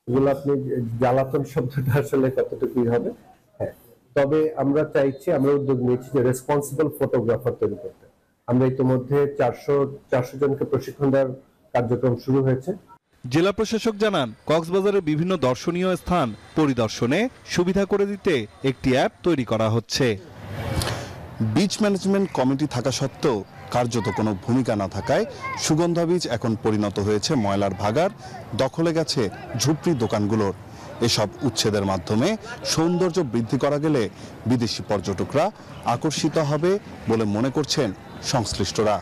এগুলো আপনি জ্বালাতন শব্দটা আসলে কতটুকু হবে। হ্যাঁ, তবে আমরা চাইছি, আমরা উদ্যোগ নিয়েছি যে রেসপন্সিবল ফটোগ্রাফার তৈরি করতে। আমরা ইতিমধ্যে 400 জনকে প্রশিক্ষণ দেওয়ার কার্যক্রম শুরু হয়েছে। জেলা প্রশাসক জানান, কক্সবাজারের বিভিন্ন দর্শনীয় স্থান পরিদর্শনে সুবিধা করে দিতে একটি অ্যাপ তৈরি করা হচ্ছে। বিচ ম্যানেজমেন্ট কমিটি থাকা সত্ত্বেও কার্যত কোনো ভূমিকা না থাকায় সুগন্ধা বীচ এখন পরিণত হয়েছে ময়লার ভাগার, দখলে গেছে ঝুপড়ি দোকানগুলোর। এসব উচ্ছেদের মাধ্যমে সৌন্দর্য বৃদ্ধি করা গেলে বিদেশি পর্যটকরা আকর্ষিত হবে বলে মনে করছেন সংশ্লিষ্টরা।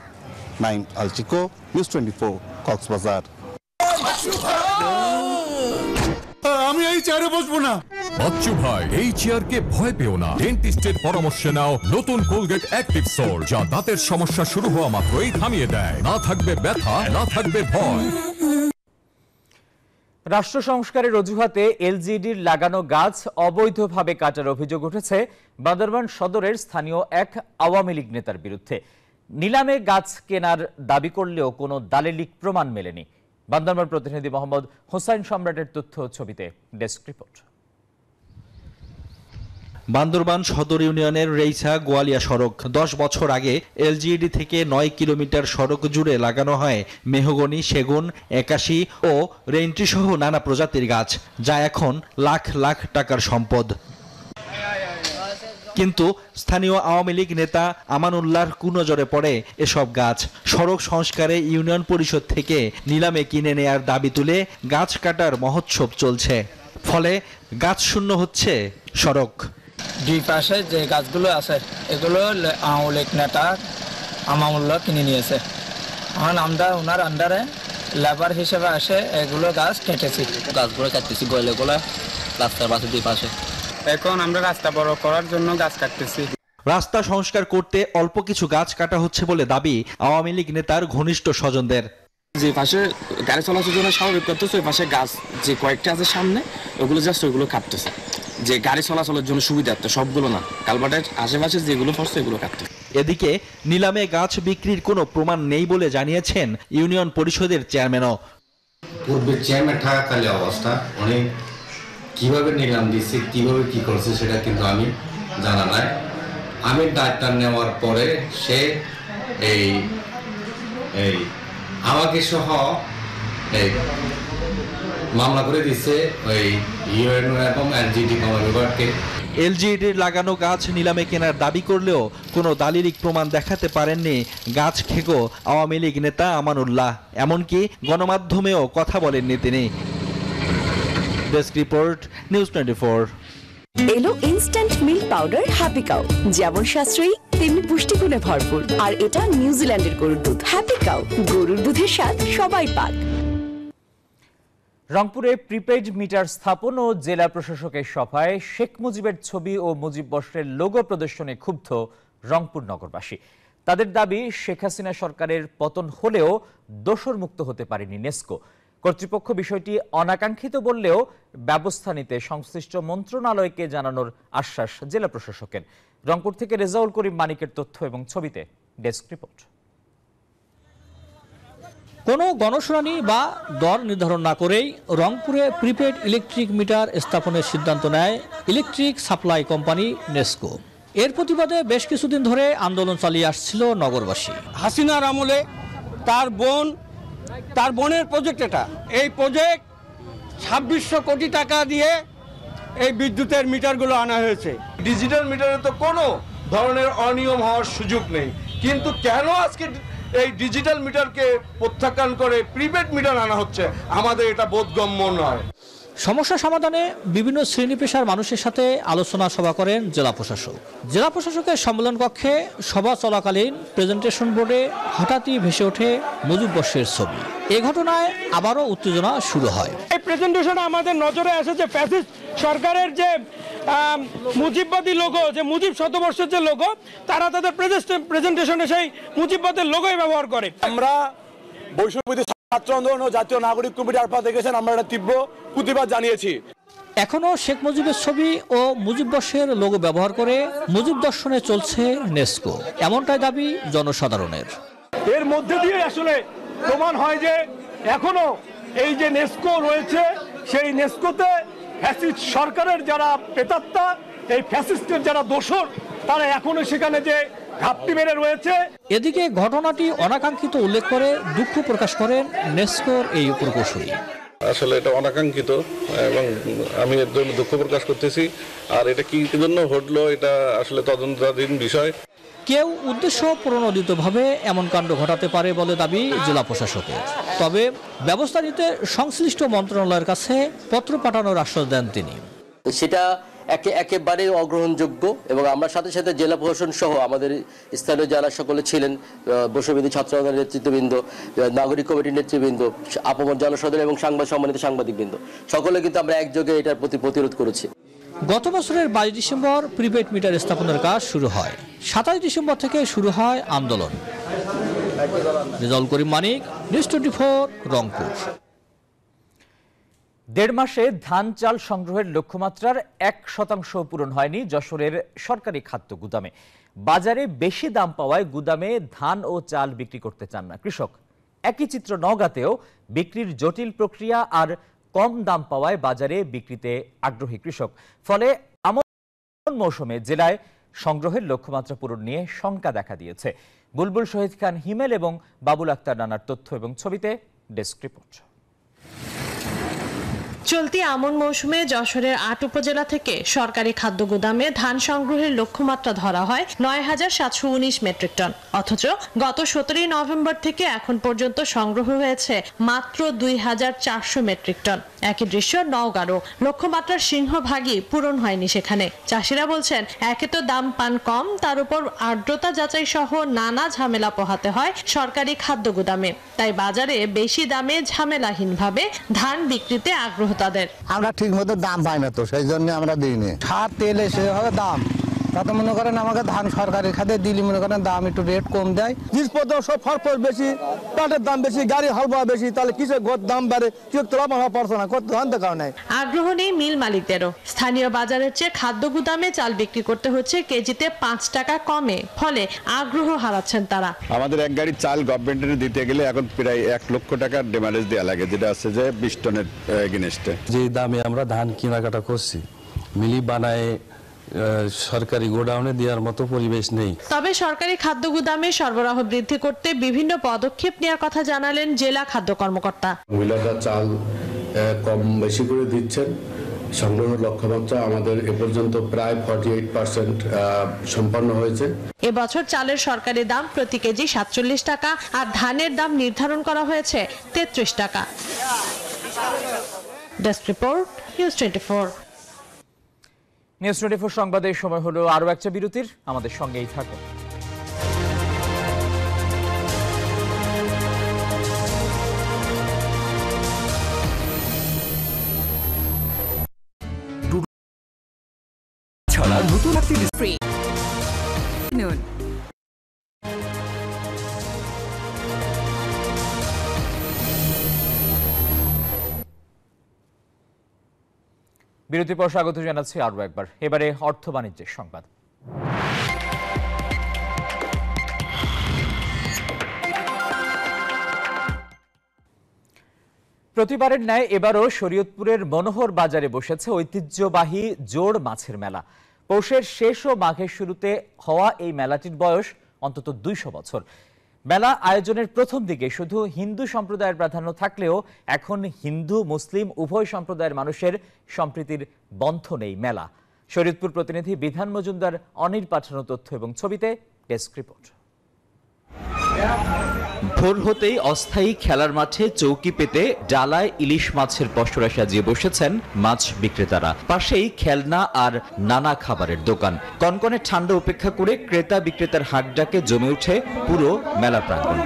নাইম আলচিকো, নিউজ 24, কক্সবাজার। আমি এই চেয়ারে বসবো না। বাচ্চু ভাই, এই চেয়ারকে ভয় পেও না। ডেন্টিস্টের পরামর্শে নাও নতুন কোলগেট অ্যাক্টিভ সোল, যা দাঁতের সমস্যা শুরু হওয়া মাত্রই থামিয়ে দেয়। না থাকবে ব্যথা, না থাকবে ভয়। রাষ্ট্র সংস্কারের অজুহাতে এলজিইডির লাগানো গাছ অবৈধভাবে কাটার অভিযোগ উঠেছে বান্দরবান সদরের স্থানীয় এক আওয়ামী লীগ নেতার বিরুদ্ধে। নিলামে গাছ কেনার দাবি করলেও কোনো দালিলিক প্রমাণ মেলেনি। বান্দরবান প্রতিনিধি মোহাম্মদ হোসাইন সম্রাটের তথ্য ছবিতে ডেস্ক রিপোর্ট। বান্দরবান সদর ইউনিয়নের রেইছা গোয়ালিয়া সড়ক 10 বছর আগে এলজিইডি থেকে 9 কিলোমিটার সড়ক জুড়ে লাগানো হয় মেহগনি, সেগুন, একাশি ও রেইনট্রি সহ নানা প্রজাতির গাছ, যা এখন লাখ লাখ টাকার সম্পদ। কিন্তু স্থানীয় আওয়ামী লীগ নেতা আমানুল্লাহর কুনজরে পড়ে এসব গাছ। সড়ক সংস্কারে ইউনিয়ন পরিষদ থেকে নিলামে কিনে নেয়ার দাবি তুলে গাছ কাটার মহোৎসব চলছে, ফলে গাছ শূন্য হচ্ছে সড়ক। দুই পাশে যে গাছগুলো আছে এগুলো আওয়ামী লীগ নেতা আমানুল্লাহ কিনে নিয়েছে। আমরা ওনার আন্ডারে লেবার হিসেবে আসে এগুলো গাছ কেটেছি। গাছগুলো কাটতেছি গয়লেগুলো রাস্তার পাশে দুই পাশে। এখন আমরা রাস্তা বড় করার জন্য গাছ কাটতেছি। রাস্তা সংস্কার করতে অল্প কিছু গাছ কাটা হচ্ছে বলে দাবি আওয়ামী লীগ নেতার ঘনিষ্ঠ স্বজনদের। যে পাশে গাড়ি চলাচলের জন্য স্বাভাবিক করতেছে, ওই পাশে গাছ যে কয়েকটা আছে সামনে ওগুলো জাস্ট ওইগুলো কাটতেছে, যে গাড়ি চলাচলের জন্য সুবিধার্থে, সবগুলো না, কালভার্টের আশেপাশে যেগুলো পড়ছে এগুলো কাটতেছে। এদিকে নিলামে গাছ বিক্রির কোনো প্রমাণ নেই বলে জানিয়েছেন ইউনিয়ন পরিষদের চেয়ারম্যানও। পূর্বে চেয়ারম্যান থাকাকালে অবস্থা অনেক কিভাবে নিলাম দিচ্ছে, কিভাবে কি করছে সেটা কিন্তু আমি জানা নাই। আমি দায়িত্ব নেওয়ার পরে সে এই আমাকে সহ মামলা করে দিচ্ছে ওই ইউএনও এবং এলজিইডি বিভাগকে। এলজিইডির লাগানো গাছ নিলামে কেনার দাবি করলেও কোনো দালিলিক প্রমাণ দেখাতে পারেননি গাছ খেকো আওয়ামী লীগ নেতা আমানুল্লাহ। এমনকি গণমাধ্যমেও কথা বলেননি তিনি। Desk report, news 24। এলো instant milk powder happy cow, যেমন সাশ্রয়ী তেমনি পুষ্টিগুণে ভরপুর। আর এটা নিউজিল্যান্ডের গরুর দুধ। হ্যাপি কাউ, গরুর দুধের স্বাদ সবাই পাক। রংপুরে প্রিপেইড মিটার স্থাপন ও জেলা প্রশাসকের সভায় শেখ মুজিবের ছবি ও মুজিব বর্ষের লোগো প্রদর্শনে ক্ষুব্ধ রংপুর নগরবাসী। তাদের দাবি, শেখ হাসিনা সরকারের পতন হলেও দোষর মুক্ত হতে পারেনি নেসকো। কর্তৃপক্ষ বিষয়টি অনাকাঙ্ক্ষিত বললেও ব্যবস্থা নিতে সংশ্লিষ্ট মন্ত্রণালয়কে জানানোর আশ্বাস জেলা প্রশাসকের। রংপুর থেকে রেজাউল করিম মানিকের তথ্য এবং ছবিতে ডেস্ক রিপোর্ট। কোনো গণশুনানি বা দর নির্ধারণ না করেই রংপুরে প্রিপেড ইলেকট্রিক মিটার স্থাপনের সিদ্ধান্ত নেয় ইলেকট্রিক সাপ্লাই কোম্পানি নেসকো। এর প্রতিবাদে বেশ কিছুদিন ধরে আন্দোলন চালিয়ে আসছিল নগরবাসী। হাসিনার আমলে তার বোনের প্রজেক্ট, এই প্রজেক্ট 2600 কোটি টাকা দিয়ে এই বিদ্যুতের মিটারগুলো আনা হয়েছে। ডিজিটাল মিটারে তো কোনো ধরনের অনিয়ম হওয়ার সুযোগ নেই, কিন্তু কেন আজকে এই ডিজিটাল মিটারকে প্রত্যাখ্যান করে প্রিপেড মিটার আনা হচ্ছে, আমাদের এটা বোধগম্য নয়। সমস্যা সমাধানে বিভিন্ন শ্রেণী পেশার মানুষের সাথে আলোচনা সভা করেন জেলা প্রশাসক। জেলা প্রশাসকের সম্মেলন কক্ষে সভা চলাকালীন প্রেজেন্টেশন বোর্ডে হঠাৎই ভেসে ওঠে মুজিব বর্ষের ছবি। এ ঘটনায় আবারও উত্তেজনা শুরু হয়। এই প্রেজেন্টেশনে আমাদের নজরে এসেছে ফ্যাসিস্ট সরকারের যে মুজিববাদী লোগো, যে মুজিব শতবর্ষের যে লোগো, তারা তাদের প্রেজেন্টেশনে সেই মুজিববাদের লোগোই ব্যবহার করে। আমরা বৈষম্যবিরোধী ছাত্র আন্দোলন ও জাতীয় নাগরিক কমিটি আপনারা দেখেছেন, আমরা এটা তীব্র প্রতিবাদ জানিয়েছি। এখনো শেখ মুজিবের ছবি ও মুজিব বর্ষের লোগো ব্যবহার করে মুজিব দর্শনে চলছে নেস্কো, এমনটাই দাবি জনসাধারণের। এর মধ্যে দিয়ে আসলে প্রমাণ হয় যে এখনো এই যে নেস্কো রয়েছে, সেই নেস্কোতে ফ্যাসিস্ট সরকারের যারা প্রেতাত্মা, এই ফ্যাসিস্টের যারা দোসর, তারা এখনো সেখানে যে ঘাপটি মেরে রয়েছে। এদিকে ঘটনাটি অনাকাঙ্ক্ষিত উল্লেখ করে দুঃখ প্রকাশ করেন নেস্কোর এই প্রকৌশলী। আসলে এটা অনাকাঙ্ক্ষিত এবং আমি এর জন্য দুঃখ প্রকাশ করতেছি। আর এটা কি জন্য ঘটলো, এটা আসলে তদন্তাধীন বিষয়। কেউ উদ্দেশ্য প্রণোদিতভাবে এমন কাণ্ড ঘটাতে পারে বলে দাবি জেলা প্রশাসকের। তবে ব্যবস্থা নিতে সংশ্লিষ্ট মন্ত্রণালয়ের কাছে পত্র পাঠানোর আশ্বাস দেন তিনি। সেটা একেবারে অগ্রহণযোগ্য এবং আমরা সাথে সাথে জেলা প্রশাসন সহ আমাদের স্থানীয় যারা সকলে ছিলেন, বৈষম্যবিরোধী ছাত্র আন্দোলনের নেতৃত্ববৃন্দ, নাগরিক কমিটির নেতৃবৃন্দ, আপমর জনসাধারণ এবং সম্মানিত সাংবাদিকবৃন্দ, সকলে কিন্তু আমরা একযোগে এটার প্রতি প্রতিরোধ করেছি। গত বছরের 22 ডিসেম্বর প্রিপেড মিটার স্থাপনের কাজ শুরু হয়। 27 ডিসেম্বর থেকে শুরু হয় আন্দোলন। রেজাউল করিম মানিক, নিউজ 24, রংপুর। 1.5 মাসে ধান চাল সংগ্রহের লক্ষ্যমাত্রার 1% পূরণ হয়নি যশোরের সরকারি খাদ্য গুদামে। বাজারে বেশি দাম পাওয়ায় গুদামে ধান ও চাল বিক্রি করতে চান না কৃষক। একই চিত্র নওগাঁতেও বিক্রির জটিল প্রক্রিয়া আর কম দাম পাওয়ায় বাজারে বিক্রিতে আগ্রহী কৃষক। ফলে আমন মৌসুমে জেলায় সংগ্রহের লক্ষ্যমাত্রা পূরণ নিয়ে শঙ্কা দেখা দিয়েছে। বুলবুল শহীদ খান হিমেল এবং বাবুল আক্তার নানার তথ্য এবং ছবিতে ডেস্ক রিপোর্ট। চলতি আমন মৌসুমে যশোরের ৮ উপজেলা থেকে সরকারি খাদ্য গুদামে ধান সংগ্রহের লক্ষ্যমাত্রা ধরা হয় ৯,৭১৯ মেট্রিক টন। অথচ গত ১৭ নভেম্বর থেকে এখন পর্যন্ত সংগ্রহ হয়েছে মাত্র ২,৪০০ মেট্রিক টন। একই দৃশ্য নওগাঁরও। লক্ষ্যমাত্রার সিংহভাগই পূরণ হয়নি সেখানে। চাষিরা বলছেন, একে তো দাম পান কম, তার উপর আর্দ্রতা যাচাই সহ নানা ঝামেলা পোহাতে হয় সরকারি খাদ্য গুদামে। তাই বাজারে বেশি দামে ঝামেলাহীনভাবে ধান বিক্রিতে আগ্রহ তাদের। আমরা ঠিক মতো দাম পাই না, তো সেই জন্য আমরা দিইনি। সার তেল এসে হবে দাম, তাতে মনে করেন আমাকে ধান সরকারি খাতে দিলি মনে করেন দাম একটু রেট কম দেয়। জিনিসপত্র সব খরচ বেশি, পাটের দাম বেশি, গাড়ি হালবা বেশি, তাহলে কিসের দাম বাড়ে, কেউ তো লাভ পারছে না, কত ধান দেখাও নাই। আগ্রহ নেই মিল মালিকদেরও। স্থানীয় বাজারের চেয়ে খাদ্য গুদামে চাল বিক্রি করতে হচ্ছে কেজিতে 5 টাকা কমে, ফলে আগ্রহ হারাচ্ছেন তারা। আমাদের এক গাড়ি চাল গভর্নমেন্টের দিতে গেলে এখন প্রায় 1 লক্ষ টাকার ডেমারেজ দেওয়া লাগে, যেটা আছে যে 20 টনের এগেইনস্টে। যে দামে আমরা ধান কেনাকাটা করছি, মিলি বানায় সরকারি গোডাউনে দেওয়ার মতো পরিবেশ নেই। তবে সরকারি খাদ্য গুদামে সরবরাহ বৃদ্ধি করতে বিভিন্ন পদক্ষেপ নেওয়ার কথা জানালেন জেলা খাদ্য কর্মকর্তা। মহিলারা চাল কম বেশি করে দিচ্ছেন। সংগ্রহের লক্ষ্যমাত্রা আমাদের এ পর্যন্ত প্রায় 48% সম্পন্ন হয়েছে। এবছর চালের সরকারি দাম প্রতি কেজি 47 টাকা আর ধানের দাম নির্ধারণ করা হয়েছে 33 টাকা। Desk report, news 24। নিউজ 24 সংবাদের সময় হলো আরো একটা বিরতির। আমাদের সঙ্গেই থাকুন। ছাড়া নতুন ফ্রি নুন। বিরতির পর স্বাগত জানাচ্ছি আরো একবার। এবারে অর্থ বাণিজ্যের সংবাদ। প্রতিবারের ন্যায় এবারও শরীয়তপুরের মনোহর বাজারে বসেছে ঐতিহ্যবাহী জোড় মাছের মেলা। পৌষের শেষ ও মাঘের শুরুতে হওয়া এই মেলাটির বয়স অন্তত 200 বছর। মেলা আয়োজনের প্রথম দিকে শুধু হিন্দু সম্প্রদায়ের প্রাধান্য থাকলেও এখন হিন্দু মুসলিম উভয় সম্প্রদায়ের মানুষের সম্প্রীতির বন্ধন এই মেলা। শরীয়তপুর প্রতিনিধি বিধান মজুমদার অনির পাঠানো তথ্য এবং ছবিতে ডেস্ক রিপোর্ট। ভোর হতেই অস্থায়ী খেলার মাঠে চৌকি পেতে ডালায় ইলিশ মাছের পসরা সাজিয়ে বসেছেন মাছ বিক্রেতারা। পাশেই খেলনা আর নানা খাবারের দোকান। কনকনে ঠান্ডা উপেক্ষা করে ক্রেতা বিক্রেতার হাঁকডাকে জমে ওঠে পুরো মেলা প্রাঙ্গণ।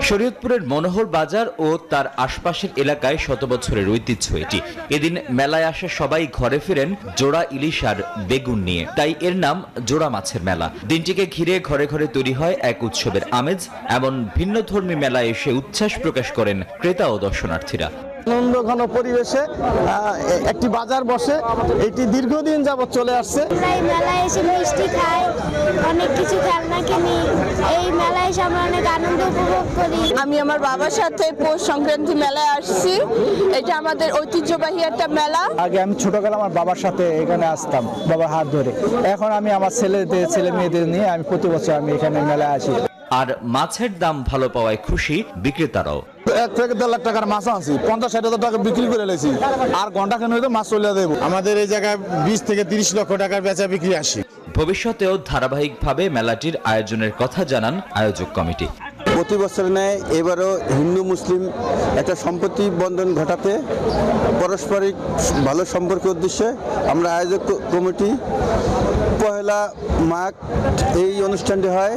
শরীয়তপুরের মনোহর বাজার ও তার আশপাশের এলাকায় শত বছরের ঐতিহ্য এটি। এদিন মেলায় আসে সবাই ঘরে ফেরেন জোড়া ইলিশ আর বেগুন নিয়ে, তাই এর নাম জোড়া মাছের মেলা। দিনটিকে ঘিরে ঘরে ঘরে তৈরি হয় এক উৎসবের আমেজ। এমন ভিন্নধর্মী মেলায় এসে উচ্ছ্বাস প্রকাশ করেন ক্রেতা ও দর্শনার্থীরা। আনন্দঘন পরিবেশে একটি বাজার বসে, এটি দীর্ঘদিন যাবত চলে আসছে। এই মেলায় এসে মিষ্টি খাই, অনেক কিছু খেলনা কিনি। এই মেলায় এসে আমরা অনেক আনন্দ উপভোগ করি। আমি আমার বাবার সাথে পৌষ সংক্রান্তি মেলায় আসছি। এটা আমাদের ঐতিহ্যবাহী একটা মেলা। আগে আমি ছোটবেলা আমার বাবার সাথে এখানে আসতাম, বাবার হাত ধরে। এখন আমি আমার ছেলে মেয়েদের নিয়ে আমি প্রতি বছর আমি এখানে মেলায় আসি। আর মাছের দাম ভালো পাওয়ায় খুশি বিক্রেতারাও। 1 থেকে 1.5 লাখ টাকার মাছ আনছি, 50-60 হাজার টাকা বিক্রি করে লেছি। আর ঘন্টা খানেক হয়তো মাছ চলে দেবো। আমাদের এই জায়গায় 20 থেকে 30 লক্ষ টাকার বেচা বিক্রি আসে। ভবিষ্যতেও ধারাবাহিকভাবে মেলাটির আয়োজনের কথা জানান আয়োজক কমিটি। প্রতি বছর ন্যায় এবারও হিন্দু মুসলিম একটা সম্পত্তি বন্ধন ঘটাতে পারস্পরিক ভালো সম্পর্কের উদ্দেশ্যে আমরা আয়োজক কমিটি 1 মাঘ এই অনুষ্ঠানটি হয়।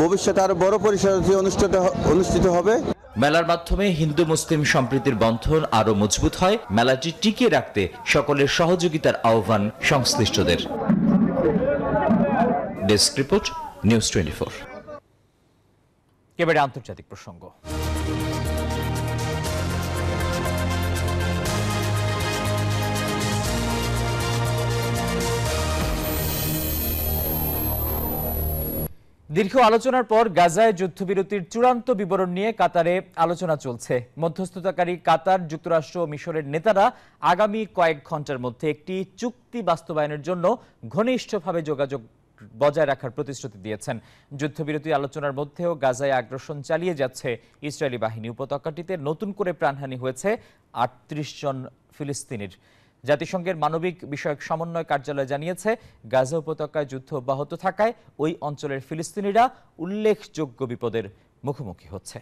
ভবিষ্যতে আরো বড় পরিসরে অনুষ্ঠিত হবে। মেলার মাধ্যমে হিন্দু মুসলিম সম্প্রীতির বন্ধন আরো মজবুত হয়। মেলাটি টিকিয়ে রাখতে সকলের সহযোগিতার আহ্বান সংশ্লিষ্টদের। Desk report, news 24। এবারে আন্তর্জাতিক প্রসঙ্গ। দীর্ঘ আলোচনার পর গাজায় যুদ্ধবিরতির চূড়ান্ত বিবরণ নিয়ে কাতারে আলোচনা চলছে। মধ্যস্থতাকারী কাতার, যুক্তরাষ্ট্র ও মিশরের নেতারা আগামী কয়েক ঘন্টার মধ্যে একটি চুক্তি বাস্তবায়নের জন্য ঘনিষ্ঠভাবে যোগাযোগ বজায় রাখার প্রতিশ্রুতি দিয়েছেন। যুদ্ধবিরতি আলোচনার মধ্যেও গাজায় আগ্রাসন চালিয়ে যাচ্ছে ইসরায়েলি বাহিনী। উপত্যকাটিতে নতুন করে প্রাণহানি হয়েছে ৩৮ জন ফিলিস্তিনির। জাতিসংঘের মানবিক বিষয়ক সমন্বয় কার্যালয় জানিয়েছে, গাজা উপত্যকায় যুদ্ধ অব্যাহত থাকায় ওই অঞ্চলের ফিলিস্তিনিরা উল্লেখযোগ্য বিপদের মুখোমুখি হচ্ছে।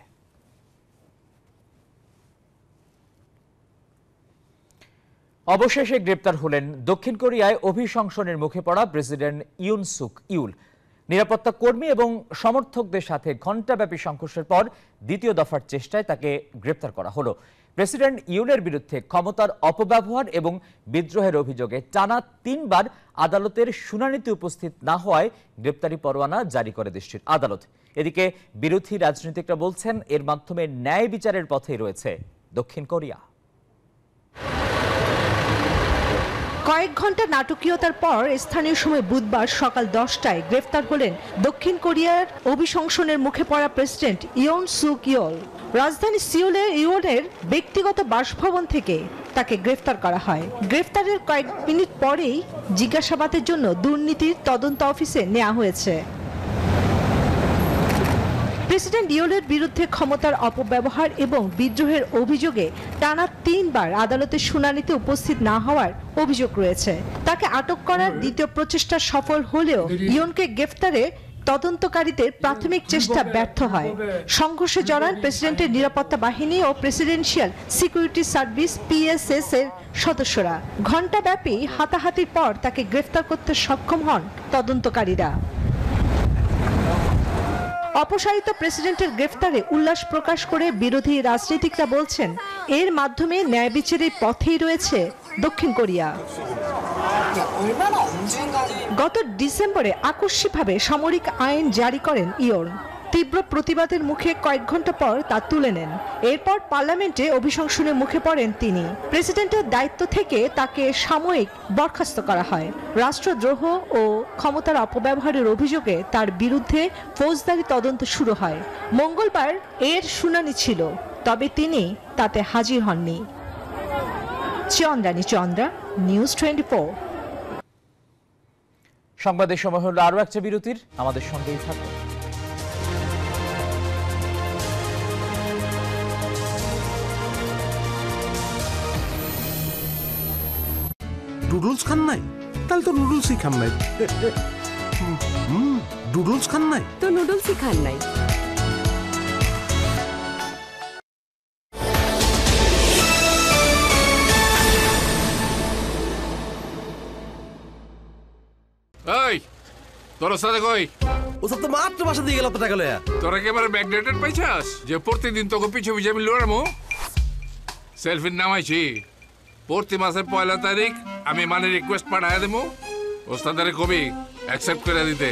অবশেষে গ্রেপ্তার হলেন দক্ষিণ কোরিয়ায় অভিশংসনের মুখে পড়া প্রেসিডেন্ট ইউন সুক ইউল। নিরাপত্তা কর্মী এবং সমর্থকদের সাথে ঘণ্টাব্যাপী সংঘর্ষের পর দ্বিতীয় দফার চেষ্টায় তাকে গ্রেপ্তার করা হলো। প্রেসিডেন্ট ইউনের বিরুদ্ধে ক্ষমতার অপব্যবহার এবং বিদ্রোহের অভিযোগে টানা 3 বার আদালতের শুনানিতে উপস্থিত না হওয়ায় গ্রেপ্তারি পরোয়ানা জারি করে দেশটির আদালত। এদিকে বিরোধী রাজনীতিকরা বলছেন, এর মাধ্যমে ন্যায় বিচারের পথেই রয়েছে দক্ষিণ কোরিয়া। কয়েক ঘন্টা নাটকীয়তার পর স্থানীয় সময় বুধবার সকাল 10টায় গ্রেফতার হলেন দক্ষিণ কোরিয়ার অভিশংসনের মুখে পড়া প্রেসিডেন্ট ইয়ন সুক ইউল। রাজধানী সিওলের ইউনের ব্যক্তিগত বাসভবন থেকে তাকে গ্রেফতার করা হয়। গ্রেফতারের কয়েক মিনিট পরেই জিজ্ঞাসাবাদের জন্য দুর্নীতির তদন্ত অফিসে নেওয়া হয়েছে। প্রেসিডেন্ট ইউলের বিরুদ্ধে ক্ষমতার অপব্যবহার এবং বিদ্রোহের অভিযোগে টানা 3 বার আদালতের শুনানিতে উপস্থিত না হওয়ার অভিযোগ রয়েছে। তাকে আটক করার দ্বিতীয় প্রচেষ্টা সফল হলেও ইউনকে গ্রেফতারে তদন্তকারীদের প্রাথমিক চেষ্টা ব্যর্থ হয়। সংঘর্ষে জড়ান প্রেসিডেন্টের নিরাপত্তা বাহিনী ও প্রেসিডেন্সিয়াল সিকিউরিটি সার্ভিস PSS এর সদস্যরা। ঘণ্টাব্যাপী হাতাহাতির পর তাকে গ্রেফতার করতে সক্ষম হন তদন্তকারীরা। অপসারিত প্রেসিডেন্টের গ্রেফতারে উল্লাস প্রকাশ করে বিরোধী রাজনীতিকরা বলছেন, এর মাধ্যমে ন্যায় বিচারের পথেই রয়েছে দক্ষিণ কোরিয়া। গত ডিসেম্বরে আকস্মিকভাবে সামরিক আইন জারি করেন ইয়ন। তীব্র প্রতিবাদের মুখে কয়েক ঘন্টা পর তা তুলে নেন। এরপর পার্লামেন্টে অভিশংসনের মুখে পড়েন তিনি। প্রেসিডেন্টের দায়িত্ব থেকে তাকে সাময়িক বরখাস্ত করা হয়। রাষ্ট্রদ্রোহ ও ক্ষমতার অপব্যবহারের অভিযোগে তার বিরুদ্ধে ফৌজদারি তদন্ত শুরু হয়। মঙ্গলবার এর শুনানি ছিল, তবে তিনি তাতে হাজির হননি। চন্দ্রা, নিউজ 24। সংবাদের সময় হলো আরো একটা বিরতির, আমাদের সঙ্গেই থাকুন। নুডলস খান নাই? তাহলে তো নুডলসই খান নাই। নুডলস খান নাই? তো নুডলসই খান নাই। এই তোর সাথে কই? ওসব তো মাত্র বাসা দিয়ে গেল টাকা লয়া। তোর একেবারে ব্যাকডেটেড পাইছাস যে প্রতিদিন তোকে পিছু পিছু আমি লড়ামো। সেলফির নামাইছি প্রতি মাসের 1 তারিখ আমি মানে রিকোয়েস্ট পাঠায় দেবো, ওস্তাদের কবি অ্যাকসেপ্ট করে দিতে।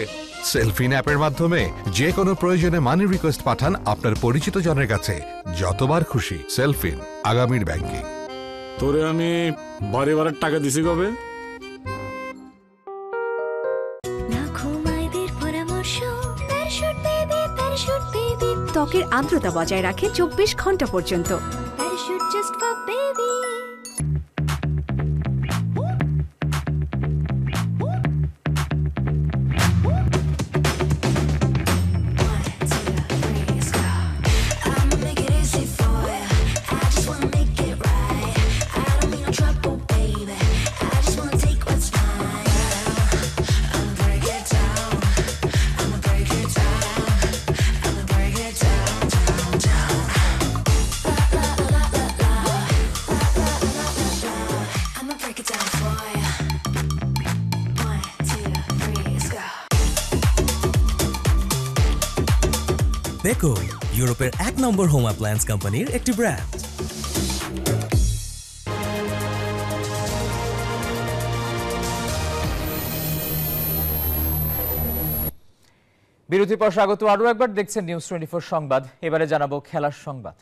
সেলফিন অ্যাপের মাধ্যমে যে কোনো প্রয়োজনে মানি রিকোয়েস্ট পাঠান আপনার পরিচিত জনের কাছে যতবার খুশি। সেলফিন, আগামীর ব্যাংকিং। তোরে আমি বাড়ি ভাড়ার টাকা দিছি কবে? ত্বকের আর্দ্রতা বজায় রাখে 24 ঘন্টা পর্যন্ত। বেকো ইউরোপের 1 নম্বর হোম অ্যাপ্লায়েন্স কোম্পানির একটি ব্র্যান্ড। বিরতির পর স্বাগত আরও একবার দেখছেন নিউজ 24 সংবাদ। এবারে জানাবো খেলার সংবাদ।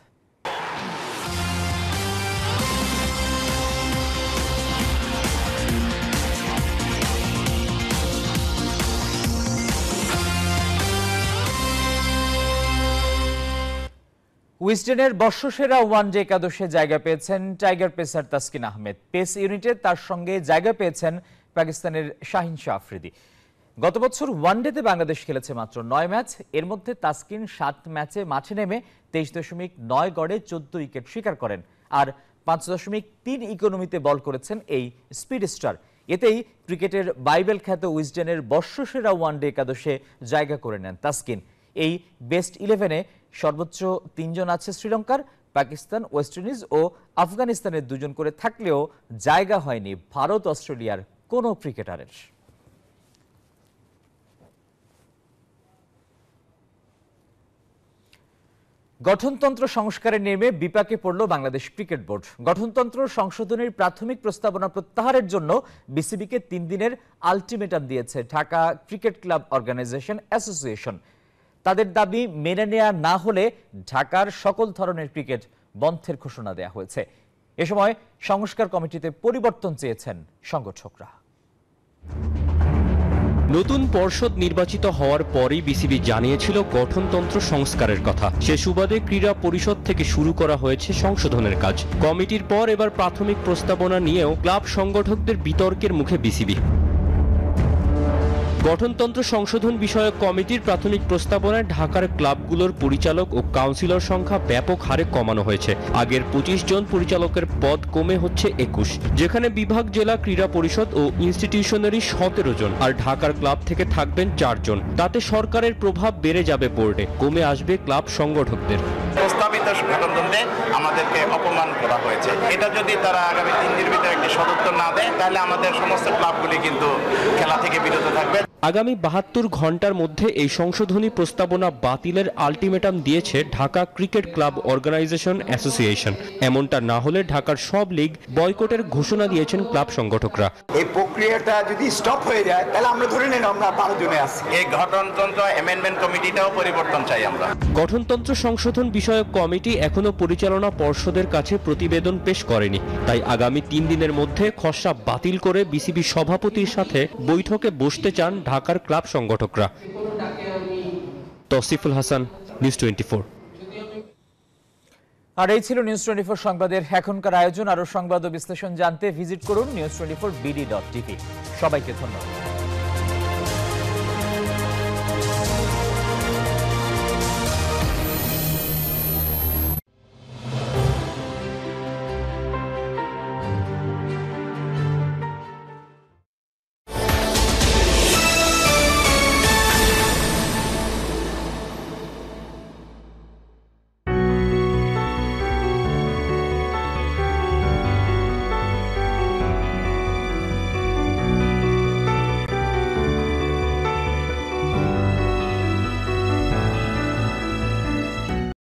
উইজডেনের বর্ষসেরা ওয়ানডে একাদশে জায়গা পেয়েছেন tiger pacer Taskin Ahmed. Pace ইউনিটে তার সঙ্গে জায়গা পেয়েছেন পাকিস্তানের শাহিন শাহ আফ্রিদি। গত বছর ওয়ানডেতে বাংলাদেশ খেলেছে মাত্র 9 ম্যাচ। এর মধ্যে তাসকিন 7 ম্যাচে মাঠে নেমে 23.9 গড়ে 14 উইকেট শিকার করেন আর 5.3 ইকোনমিতে বল করেছেন এই স্পিড স্টার। এতেই ক্রিকেটের বাইবেল খ্যাত উইজডেনের বর্ষসেরা ওয়ানডে একাদশে জায়গা করে নেন তাসকিন। এই বেস্ট 11-এ সর্বোচ্চ 3 জন আছে শ্রীলঙ্কার, পাকিস্তান, ওয়েস্ট ইন্ডিজ ও আফগানিস্তানের 2 জন করে থাকলেও জায়গা হয়নি ভারত, অস্ট্রেলিয়ার কোনো ক্রিকেটারের। গঠনতন্ত্র সংস্কারে নেমে বিপাকে পড়ল বাংলাদেশ ক্রিকেট বোর্ড। গঠনতন্ত্র সংশোধনের প্রাথমিক প্রস্তাবনা প্রত্যাহারের জন্য বিসিবিকে 3 দিনের আলটিমেটাম দিয়েছে Dhaka cricket club organisation association. তাদের দাবি মেনে নেওয়া না হলে ঢাকার সকল ধরনের ক্রিকেট বন্ধের ঘোষণা দেওয়া হয়েছে। এ সময় সংস্কার কমিটিতে পরিবর্তন চেয়েছেন সংগঠকরা। নতুন পর্ষদ নির্বাচিত হওয়ার পরই বিসিবি জানিয়েছিল গঠনতন্ত্র সংস্কারের কথা। সে সুবাদে ক্রীড়া পরিষদ থেকে শুরু করা হয়েছে সংশোধনের কাজ। কমিটির পর এবার প্রাথমিক প্রস্তাবনা নিয়েও ক্লাব সংগঠকদের বিতর্কের মুখে বিসিবি। গঠনতন্ত্র সংশোধন বিষয়ক কমিটির প্রাথমিক প্রস্তাবনায় ঢাকার ক্লাবগুলোর পরিচালক ও কাউন্সিলর সংখ্যা ব্যাপক হারে কমানো হয়েছে। আগের 25 জন পরিচালকের পদ কমে হচ্ছে 21, যেখানে বিভাগ, জেলা, ক্রীড়া পরিষদ ও ইনস্টিটিউশনারি 17 জন, আর ঢাকার ক্লাব থেকে থাকবেন 4 জন। তাতে সরকারের প্রভাব বেড়ে যাবে বোর্ডে, কমে আসবে ক্লাব সংগঠকদের। প্রস্তাবিত গঠনতন্ত্রে আমাদেরকে অপমান করা হয়েছে। এটা যদি তারা আগামী 3 দিনের ভিতরে একটি সদুত্তর না দেয় তাহলে আমাদের সমস্ত ক্লাবগুলি কিন্তু খেলা থেকে বিরত থাকবে। আগামী 72 ঘন্টার মধ্যে এই সংশোধনী প্রস্তাবনা বাতিলের আলটিমেটাম দিয়েছে Dhaka cricket club organisation association. এমনটা না হলে ঢাকার সব লিগ বয়কটের ঘোষণা দিয়েছেন ক্লাব সংগঠকরা। এই প্রক্রিয়াটা যদি স্টপ হয়ে যায় তাহলে আমরা ধরে নেন আমরা 12 জনে আছি। এই গঠনতন্ত্র অ্যামেন্ডমেন্ট কমিটিটাও পরিবর্তন চাই আমরা। গঠনতন্ত্র সংশোধন বিষয়ক কমিটি এখনো পরিচালনা পর্ষদের কাছে প্রতিবেদন পেশ করেনি। তাই আগামী 3 দিনের মধ্যে খসড়া বাতিল করে বিসিবি সভাপতির সাথে বৈঠকে বসতে চান ঢাকার ক্লাব সংগঠকরা। তৌসিফুল হাসান, নিউজ 24। আর এই ছিল নিউজ 24 সংবাদের এখনকার আয়োজন। আরো সংবাদ ও বিশ্লেষণ জানতে ভিজিট করুন news24bd.tv। সবাইকে ধন্যবাদ।